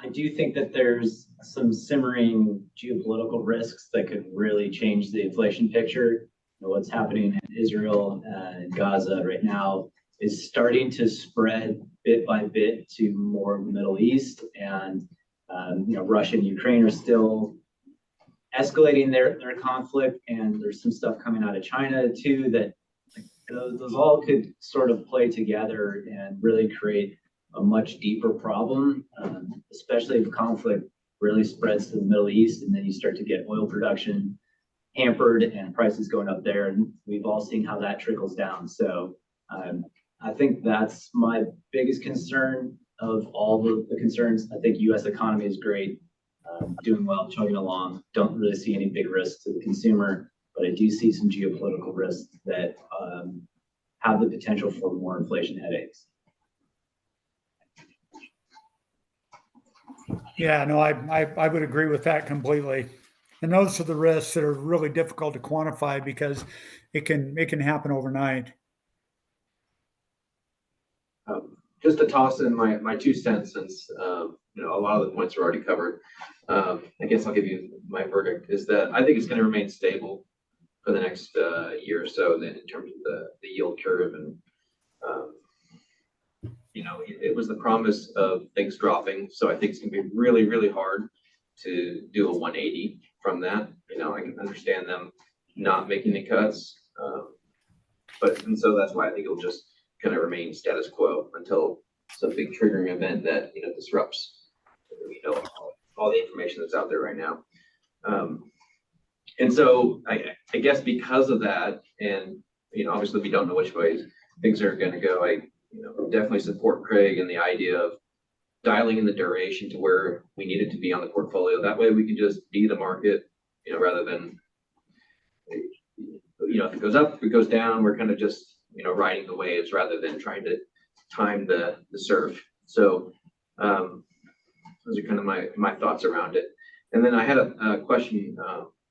I do think that there's some simmering geopolitical risks that could really change the inflation picture. what's happening in Israel and Gaza right now is starting to spread bit by bit to more of the Middle East, and Russia and Ukraine are still escalating their conflict, and there's some stuff coming out of China too that those all could sort of play together and really create a much deeper problem, especially if conflict really spreads to the Middle East, and then you start to get oil production hampered and prices going up there. And we've all seen how that trickles down. So I think that's my biggest concern of all the concerns. I think U.S. economy is great, doing well, chugging along. Don't really see any big risks to the consumer, but I do see some geopolitical risks that have the potential for more inflation headaches. Yeah, no, I would agree with that completely. And those are the risks that are really difficult to quantify because it can happen overnight. Just to toss in my 2 cents, since a lot of the points are already covered. I guess I'll give you my verdict is that I think it's going to remain stable for the next year or so. Then in terms of the yield curve, and it was the promise of things dropping. So I think it's going to be really, really hard to do a 180 from that. I can understand them not making the cuts, and so that's why I think it'll just kind of remain status quo until some big triggering event that disrupts all the information that's out there right now. And so I guess because of that, and obviously we don't know which ways things are going to go. I definitely support Craig and the idea of dialing in the duration to where we need it to be on the portfolio. That way we can just be the market, rather than if it goes up, if it goes down, we're kind of just riding the waves rather than trying to time the surf. So those are kind of my thoughts around it. And then I had a question,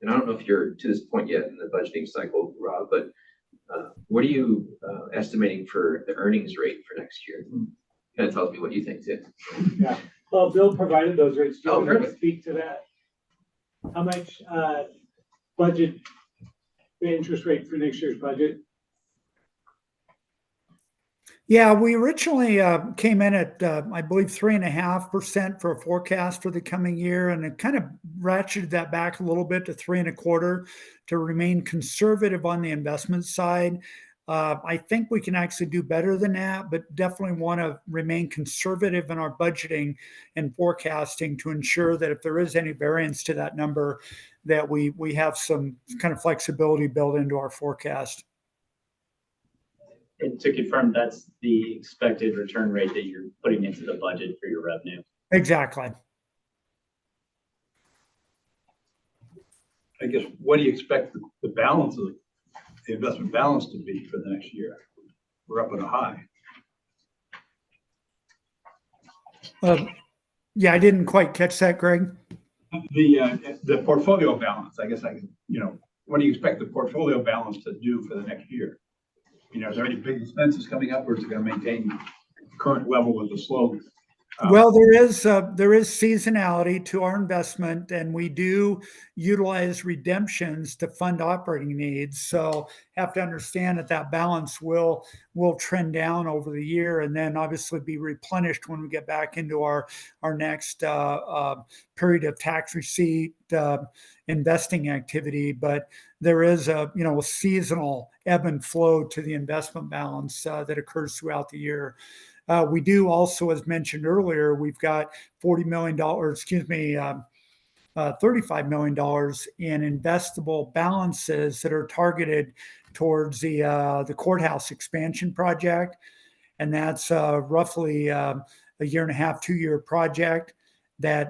and I don't know if you're to this point yet in the budgeting cycle, Rob, but what are you estimating for the earnings rate for next year? Kind of tells me what you think too. Yeah, well, Bill provided those rates. Do you Oh, want to perfect. speak to that? How much budget, the interest rate for next year's budget? Yeah, we originally came in at, I believe, 3.5% for a forecast for the coming year, and it kind of ratcheted that back a little bit to 3.25% to remain conservative on the investment side. I think we can actually do better than that, but definitely want to remain conservative in our budgeting and forecasting to ensure that if there is any variance to that number, that we have some kind of flexibility built into our forecast. And to confirm, that's the expected return rate that you're putting into the budget for your revenue. Exactly. I guess, what do you expect the balance of the investment balance to be for the next year? We're up at a high. Yeah, I didn't quite catch that, Greg. The portfolio balance, I guess what do you expect the portfolio balance to do for the next year? Is there any big expenses coming up, or is it going to maintain current level with the slow? Well, there is seasonality to our investment, and we do utilize redemptions to fund operating needs. So have to understand that balance will trend down over the year, and then obviously be replenished when we get back into our next period of tax receipt investing activity. But there is a seasonal ebb and flow to the investment balance that occurs throughout the year. We do also, as mentioned earlier, we've got $35 million in investable balances that are targeted towards the courthouse expansion project. And that's roughly a 1.5 to 2 year project.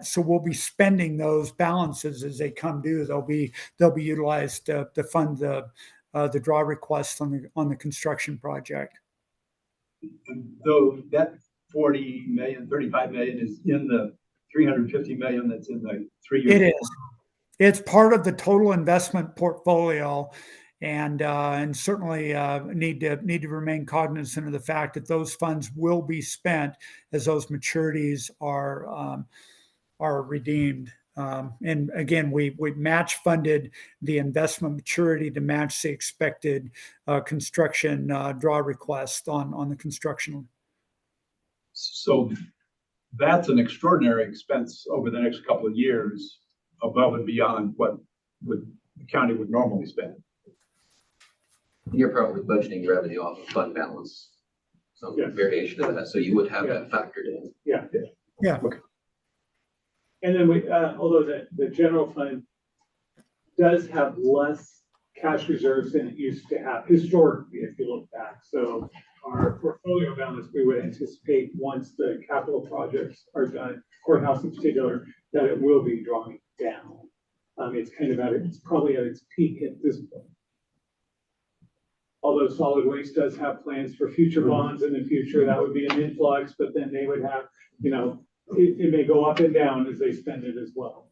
So we'll be spending those balances as they come due. They'll be utilized to fund the draw requests on the construction project. Though that 40 million, 35 million is in the 350 million that's in the 3 years. It is. It's part of the total investment portfolio, and certainly need to remain cognizant of the fact that those funds will be spent as those maturities are redeemed. And again, we match funded the investment maturity to match the expected construction draw request on the construction. So that's an extraordinary expense over the next couple of years, above and beyond what the county would normally spend. You're probably budgeting revenue off of fund balance, some Yes. variation of that, so you would have that factored in. Yeah. Yeah. And then although the general fund does have less cash reserves than it used to have historically, if you look back. So our portfolio balance, we would anticipate once the capital projects are done, courthouse in particular, that it will be drawing down. It's kind of it's probably at its peak at this point. Although solid waste does have plans for future bonds in the future, that would be an influx, but then they would have, it may go up and down as they spend it as well.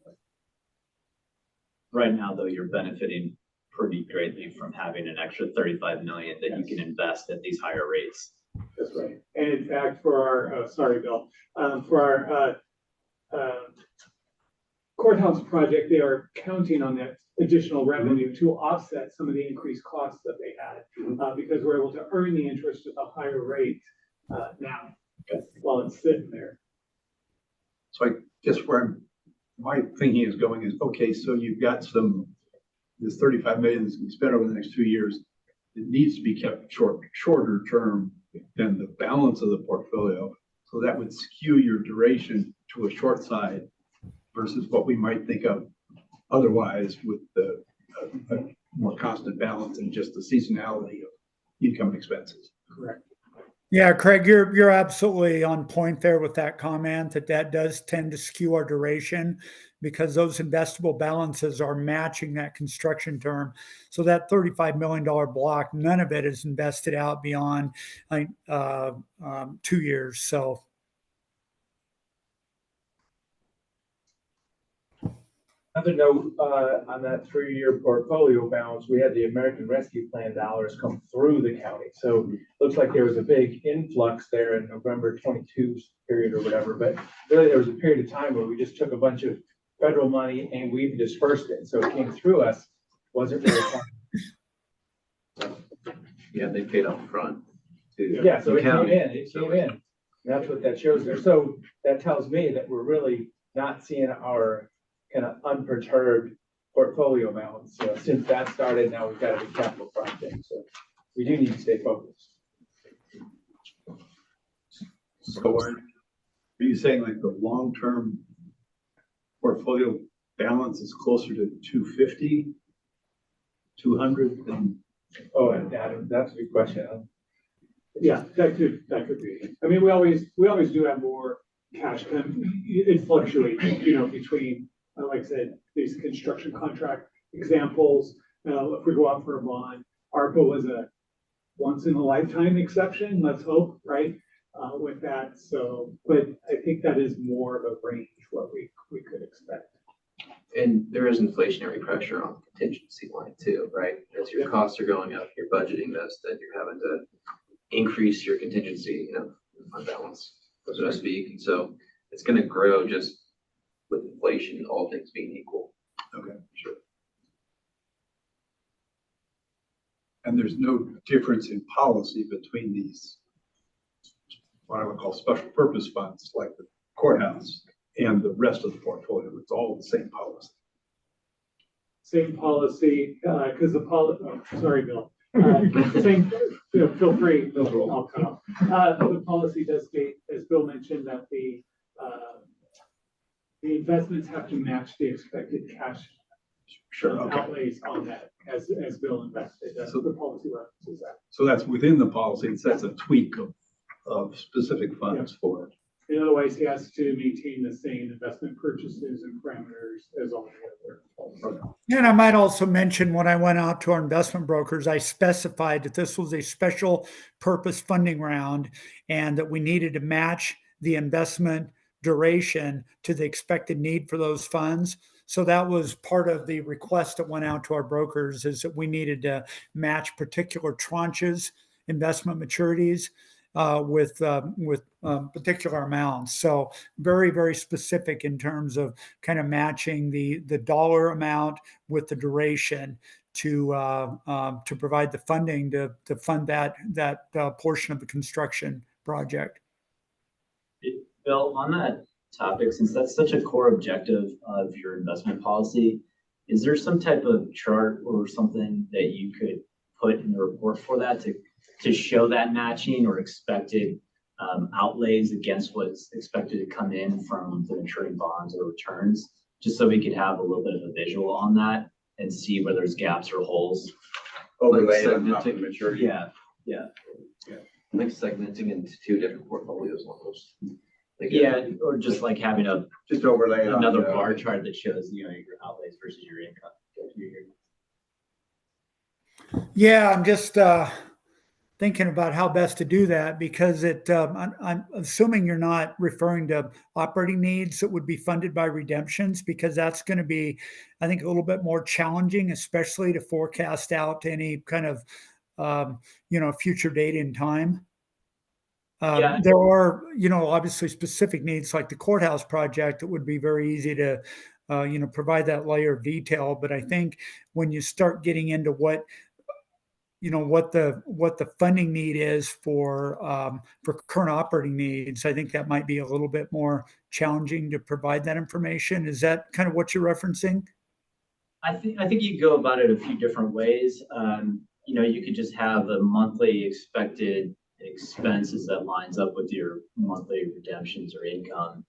Right now, though, you're benefiting pretty greatly from having an extra 35 million that you can invest at these higher rates. That's right. And in fact, for our, sorry, Bill, for our courthouse project, they are counting on that additional revenue to offset some of the increased costs that they had, because we're able to earn the interest at a higher rate now while it's sitting there. So I guess where my thinking is going is, okay, so you've got this 35 million that's going to be spent over the next 2 years. It needs to be kept shorter term than the balance of the portfolio. So that would skew your duration to a short side versus what we might think of otherwise with the more constant balance and just the seasonality of income and expenses. Correct. Yeah, Craig, you're absolutely on point there with that comment that does tend to skew our duration because those investable balances are matching that construction term. So that $35 million block, none of it is invested out beyond 2 years. So. Another note, on that 3-year portfolio balance, we had the American Rescue Plan dollars come through the county. So looks like there was a big influx there in November 22 period or whatever, but really there was a period of time where we just took a bunch of federal money and we dispersed it. So it came through us, wasn't really fun. Yeah, they paid up front. To Yeah, so the it came county. in, it came in. And that's what that shows there. So that tells me that we're really not seeing our kind of unperturbed portfolio balance. So since that started, now we've got a big capital project. So we do need to stay focused. So are you saying like the long-term portfolio balance is closer to 250, 200 than? Oh, and Adam, that's a good question. Yeah, that could be. I mean, we always do have more cash. It fluctuates, between, like I said, these construction contract examples. If we go out for a bond, ARPA was a once in a lifetime exception, let's hope, right? With that. So, but I think that is more of a range what we could expect. And there is inflationary pressure on the contingency line too, right? As your costs are going up, you're budgeting this, then you're having to increase your contingency, fund balance, so to speak. And so it's going to grow just with inflation, all things being equal. Okay, sure. And there's no difference in policy between these, what I would call special purpose funds, like the courthouse and the rest of the portfolio. It's all the same policy. Same policy, because sorry, Bill. Same, feel free. I'll cut off. The policy does state, as Bill mentioned, that the investments have to match the expected cash outlays on that as Bill invested. That's what the policy references that. So that's within the policy. It sets a tweak of specific funds for it. And otherwise, he has to maintain the same investment purchases and parameters as all the other. And I might also mention when I went out to our investment brokers, I specified that this was a special purpose funding round and that we needed to match the investment duration to the expected need for those funds. So that was part of the request that went out to our brokers, is that we needed to match particular tranches, investment maturities, with particular amounts. So very, very specific in terms of kind of matching the dollar amount with the duration to provide the funding to fund that portion of the construction project. Bill, on that topic, since that's such a core objective of your investment policy, is there some type of chart or something that you could put in the report for that to show that matching or expected outlays against what's expected to come in from the maturing bonds or returns, just so we could have a little bit of a visual on that and see where there's gaps or holes? Overlay it on segmenting. top of maturity. Like segmenting into two different portfolios almost. Like, Yeah, or just like having Just overlay it on. another the- bar chart that shows, your outlays versus your income. Yeah, I'm just thinking about how best to do that because I'm assuming you're not referring to operating needs that would be funded by redemptions because that's going to be, I think, a little bit more challenging, especially to forecast out to any kind of future date in time. Yeah. There are, obviously specific needs like the courthouse project. It would be very easy to, provide that layer of detail. But I think when you start getting into what the funding need is for current operating needs, I think that might be a little bit more challenging to provide that information. Is that kind of what you're referencing? I think you go about it a few different ways. You could just have a monthly expected expenses that lines up with your monthly redemptions or income,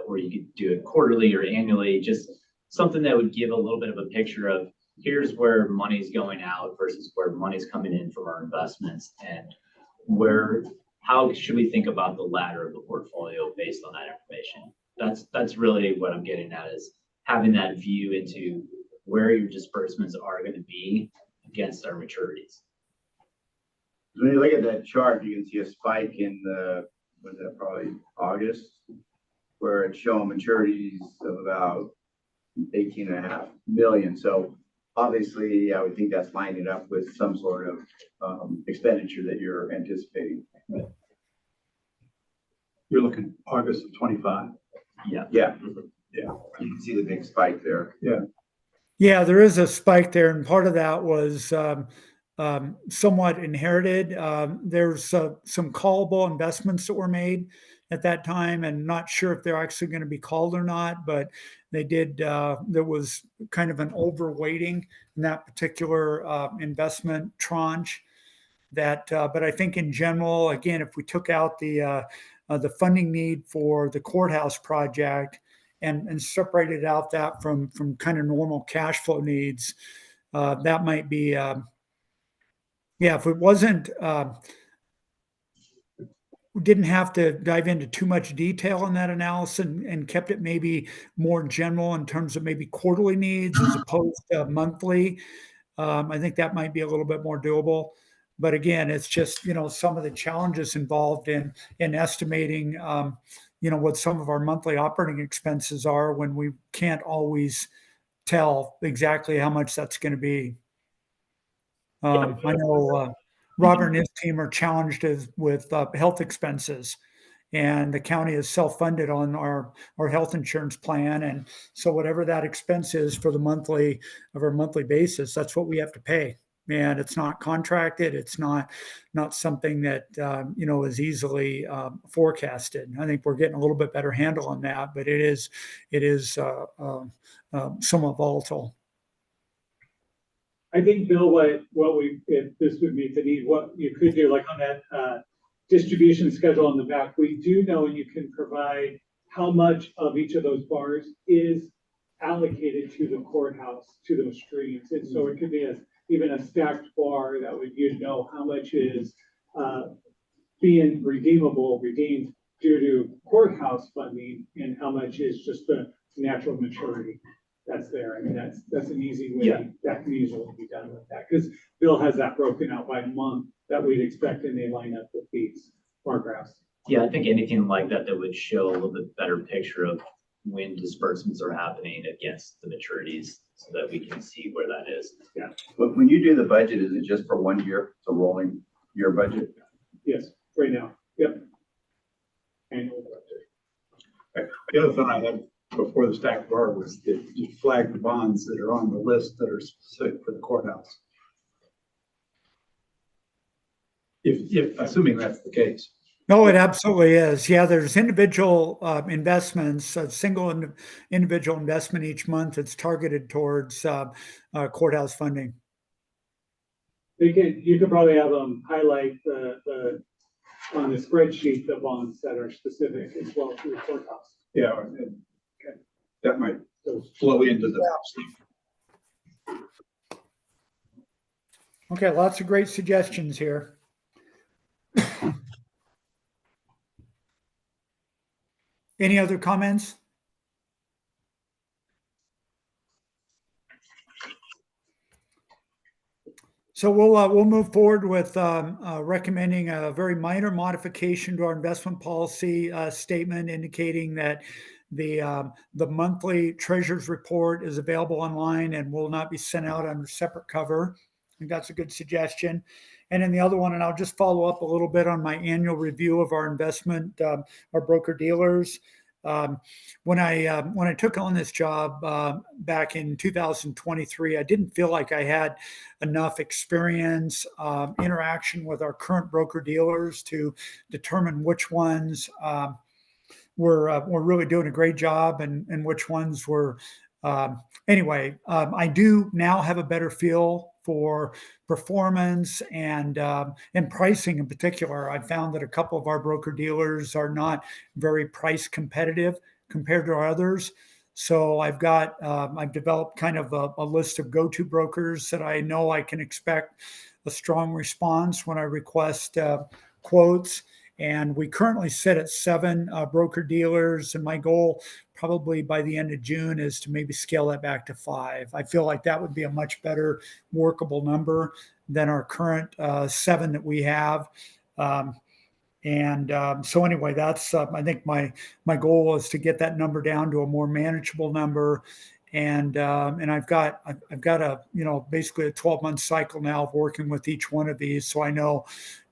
or you could do it quarterly or annually, just something that would give a little bit of a picture of here's where money's going out versus where money's coming in from our investments, and how should we think about the ladder of the portfolio based on that information. That's really what I'm getting at, is having that view into where your disbursements are going to be against our maturities. When you look at that chart, you can see a spike in probably August, where it's showing maturities of about 18.5 million. So obviously, I would think that's lining up with some sort of expenditure that you're anticipating. You're looking August of 25. Yeah. Yeah. Mm-hmm. Yeah. You can see the big spike there. Yeah, there is a spike there, and part of that was somewhat inherited. There's some callable investments that were made at that time, and not sure if they're actually going to be called or not, but they did. There was kind of an overweighting in that particular investment tranche. But I think in general, again, if we took out the funding need for the courthouse project and separated out that from kind of normal cash flow needs, that might be. If it wasn't, we didn't have to dive into too much detail in that analysis and kept it maybe more general in terms of maybe quarterly needs as opposed to monthly. I think that might be a little bit more doable. But again, it's just, some of the challenges involved in estimating, what some of our monthly operating expenses are when we can't always tell exactly how much that's going to be. I know Robert and his team are challenged with health expenses, and the county is self-funded on our health insurance plan. And so whatever that expense is for the monthly basis, that's what we have to pay. And it's not contracted. It's not something that, is easily forecasted. I think we're getting a little bit better handle on that, but it is somewhat volatile. I think, Bill, if this would meet the need, what you could do, like on that distribution schedule on the back, we do know you can provide how much of each of those bars is allocated to the courthouse, to those streams. And so it could be even a stacked bar that you'd know how much is being redeemed due to courthouse funding and how much is just the natural maturity that's there. I mean, that's an easy way that can easily be done with that, because Bill has that broken out by month that we'd expect, and they line up with these bar graphs. Yeah, I think anything like that would show a little bit better picture of when disbursements are happening against the maturities, so that we can see where that is. Yeah. But when you do the budget, is it just for 1 year? It's a rolling year budget? Yes, right now. The other thing I had before the stacked bar was to just flag the bonds that are on the list that are specific for the courthouse. If, assuming that's the case. No, it absolutely is. Yeah, there's individual investments, a single individual investment each month that's targeted towards courthouse funding. You could probably have them highlight on the spreadsheet, the bonds that are specific as well to the courthouse. Yeah, okay. That might flow into the. Okay, lots of great suggestions here. Any other comments? So we'll move forward with recommending a very minor modification to our investment policy statement, indicating that the monthly treasurer's report is available online and will not be sent out under separate cover. I think that's a good suggestion. And then the other one, and I'll just follow up a little bit on my annual review of our investment, our broker dealers. When I took on this job back in 2023, I didn't feel like I had enough experience, interaction with our current broker dealers to determine which ones were really doing a great job and which ones were. I do now have a better feel for performance and pricing in particular. I found that a couple of our broker dealers are not very price competitive compared to others. So I've developed kind of a list of go-to brokers that I know I can expect a strong response when I request quotes. And we currently sit at 7 broker dealers, and my goal probably by the end of June is to maybe scale that back to 5. I feel like that would be a much better workable number than our current 7 that we have. So anyway, that's I think my goal is to get that number down to a more manageable number. And I've got a basically a 12-month cycle now of working with each one of these, so I know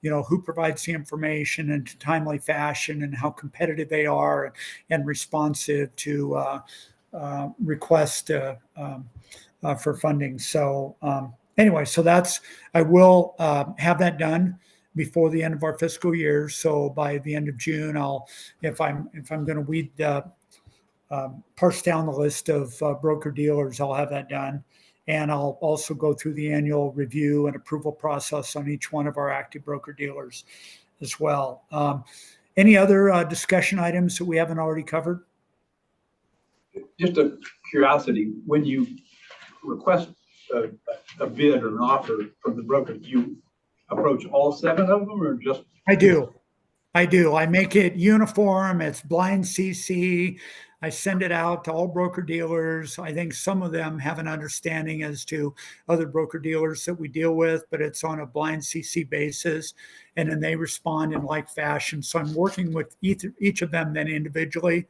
who provides the information in a timely fashion and how competitive they are and responsive to request for funding. So anyway, so I will have that done before the end of our fiscal year. So by the end of June, if I'm going to weed parse down the list of broker dealers, I'll have that done. And I'll also go through the annual review and approval process on each one of our active broker dealers as well. Any other discussion items that we haven't already covered? Just a curiosity, when you request a bid or an offer from the broker, do you approach all 7 of them or just? I do. I make it uniform. It's blind CC. I send it out to all broker dealers. I think some of them have an understanding as to other broker dealers that we deal with, but it's on a blind CC basis, and then they respond in like fashion. So I'm working with each of them then individually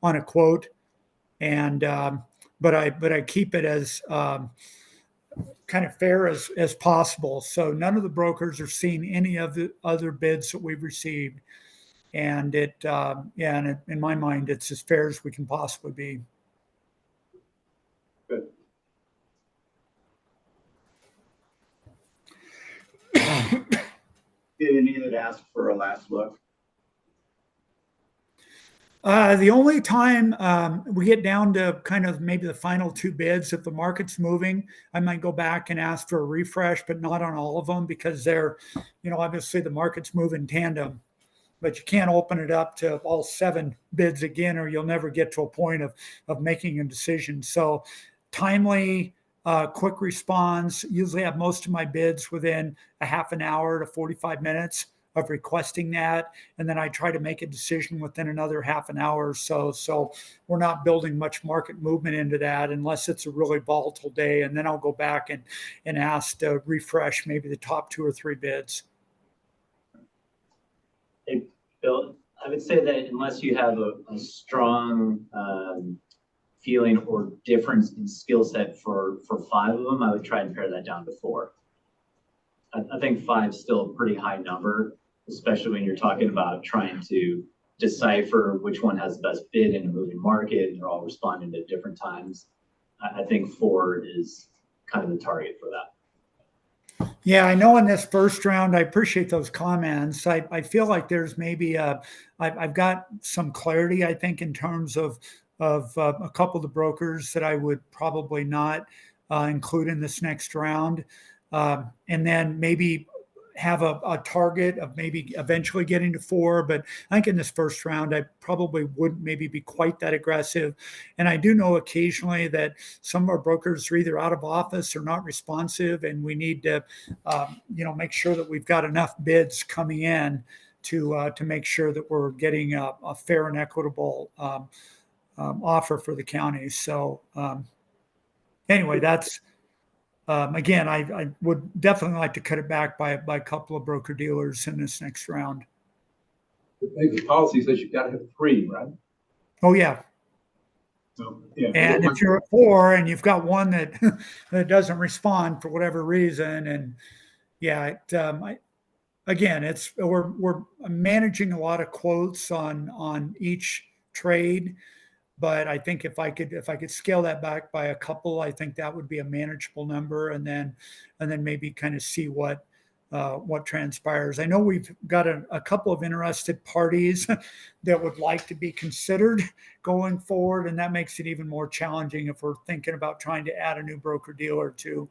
on a quote, and but I keep it as kind of fair as possible. So none of the brokers are seeing any of the other bids that we've received. And in my mind, it's as fair as we can possibly be. Good. Did any that ask for a last look? The only time we get down to kind of maybe the final 2 bids, if the market's moving, I might go back and ask for a refresh, but not on all of them because they're, obviously the market's moving in tandem. But you can't open it up to all 7 bids again, or you'll never get to a point of making a decision. So timely, quick response. Usually have most of my bids within a half an hour to 45 minutes of requesting that. And then I try to make a decision within another half an hour or so. So we're not building much market movement into that unless it's a really volatile day. And then I'll go back and ask to refresh maybe the top 2 or 3 bids. Hey, Bill, I would say that unless you have a strong feeling or difference in skill set for 5 of them, I would try and pare that down to 4. I think 5 is still a pretty high number, especially when you're talking about trying to decipher which one has the best bid in a moving market, and they're all responding at different times. I think 4 is kind of the target for that. Yeah, I know in this first round, I appreciate those comments. I feel like there's maybe I've got some clarity, I think, in terms of a couple of the brokers that I would probably not include in this next round. And then maybe have a target of maybe eventually getting to 4. But I think in this first round, I probably wouldn't maybe be quite that aggressive. And I do know occasionally that some of our brokers are either out of office or not responsive, and we need to, make sure that we've got enough bids coming in to make sure that we're getting a fair and equitable offer for the county. So anyway, that's. Again, I would definitely like to cut it back by a couple of broker dealers in this next round. I think the policy says you've got to have 3, right? Oh, yeah. So, yeah. And if you're at 4 and you've got one that that doesn't respond for whatever reason, and yeah, we're managing a lot of quotes on each trade. But I think if I could scale that back by a couple, I think that would be a manageable number, and then maybe kind of see what transpires. I know we've got a couple of interested parties that would like to be considered going forward, and that makes it even more challenging if we're thinking about trying to add a new broker dealer to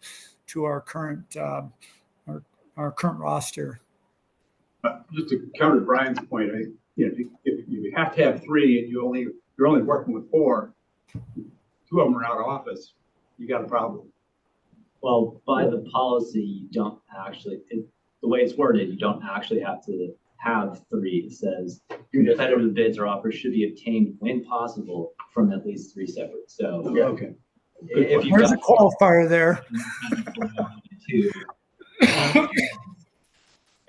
our current our current roster. Just to counter Brian's point, if you have to have 3 and you're only working with 4, 2 of them are out of office, you got a problem. Well, by the policy, you don't actually, the way it's worded, you don't actually have to have 3. It says competitive bids or offers should be obtained when possible from at least 3 separate. So Yeah, okay. if you've There's a got qualifier there. 2,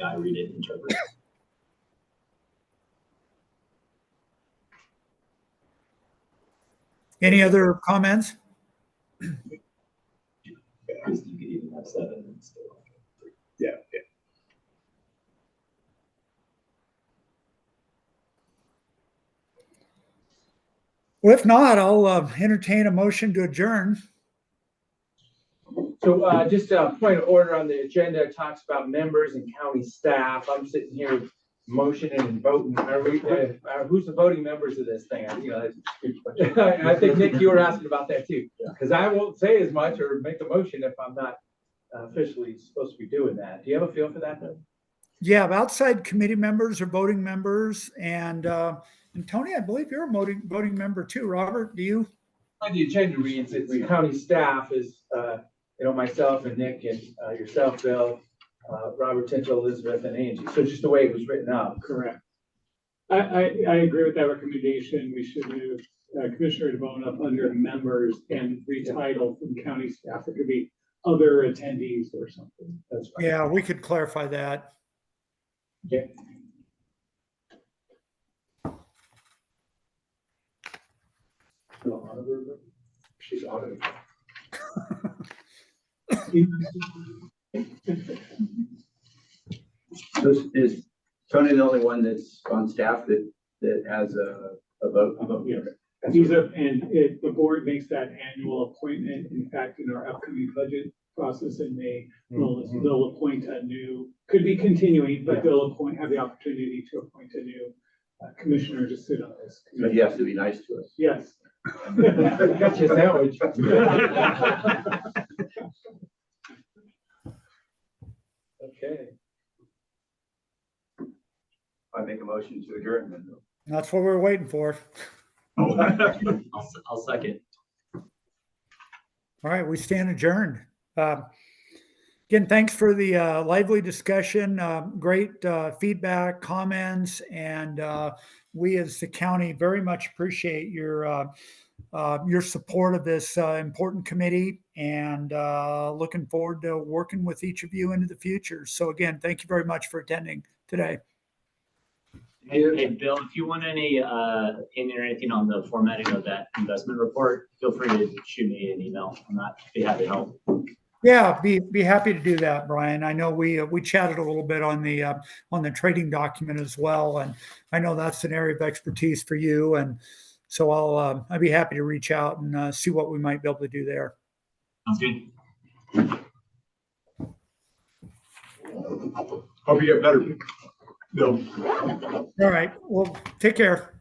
I read it, interpret it. Any other comments? You could even have 7 and still. Yeah. Well, if not, I'll entertain a motion to adjourn. So just a point of order on the agenda, it talks about members and county staff. I'm sitting here motioning and voting. Are we, who's the voting members of this thing? That's a good question. I think, Nick, you were asking about that too. Because I won't say as much or make a motion if I'm not officially supposed to be doing that. Do you have a feel for that, though? Yeah, outside committee members are voting members, and Tony, I believe you're a voting member too. Robert, do you? On the agenda reads that the county staff is, myself and Nick and yourself, Bill, Robert, Tinchell, Elizabeth, and Angie. So just the way it was written up. Correct. I agree with that recommendation. We should move Commissioner DeBona up under members and retitle from county staff. It could be other attendees or something. That's fine. Yeah, we could clarify that. Okay. She's audited. So is Tony the only one that's on staff that has a vote? Yes. The board makes that annual appointment. In fact, in our upcoming budget process in May, they'll appoint a new, could be continuing, but they'll have the opportunity to appoint a new commissioner to sit on this But committee. he has to be nice to us. Yes. Got you a sandwich. Okay. I make a motion to adjourn then. That's what we're waiting for. I'll second. All right, we stand adjourned. Again, thanks for the lively discussion, great feedback, comments, and we as the county very much appreciate your support of this important committee, and looking forward to working with each of you into the future. So again, thank you very much for attending today. Hey, Bill, if you want any opinion or anything on the formatting of that investment report, feel free to shoot me an email. I'm not be happy to help. Yeah, be happy to do that, Brian. I know we chatted a little bit on the trading document as well, and I know that's an area of expertise for you, and so I'd be happy to reach out and see what we might be able to do there. Sounds good. Hope you get better, Bill. All right, well, take care.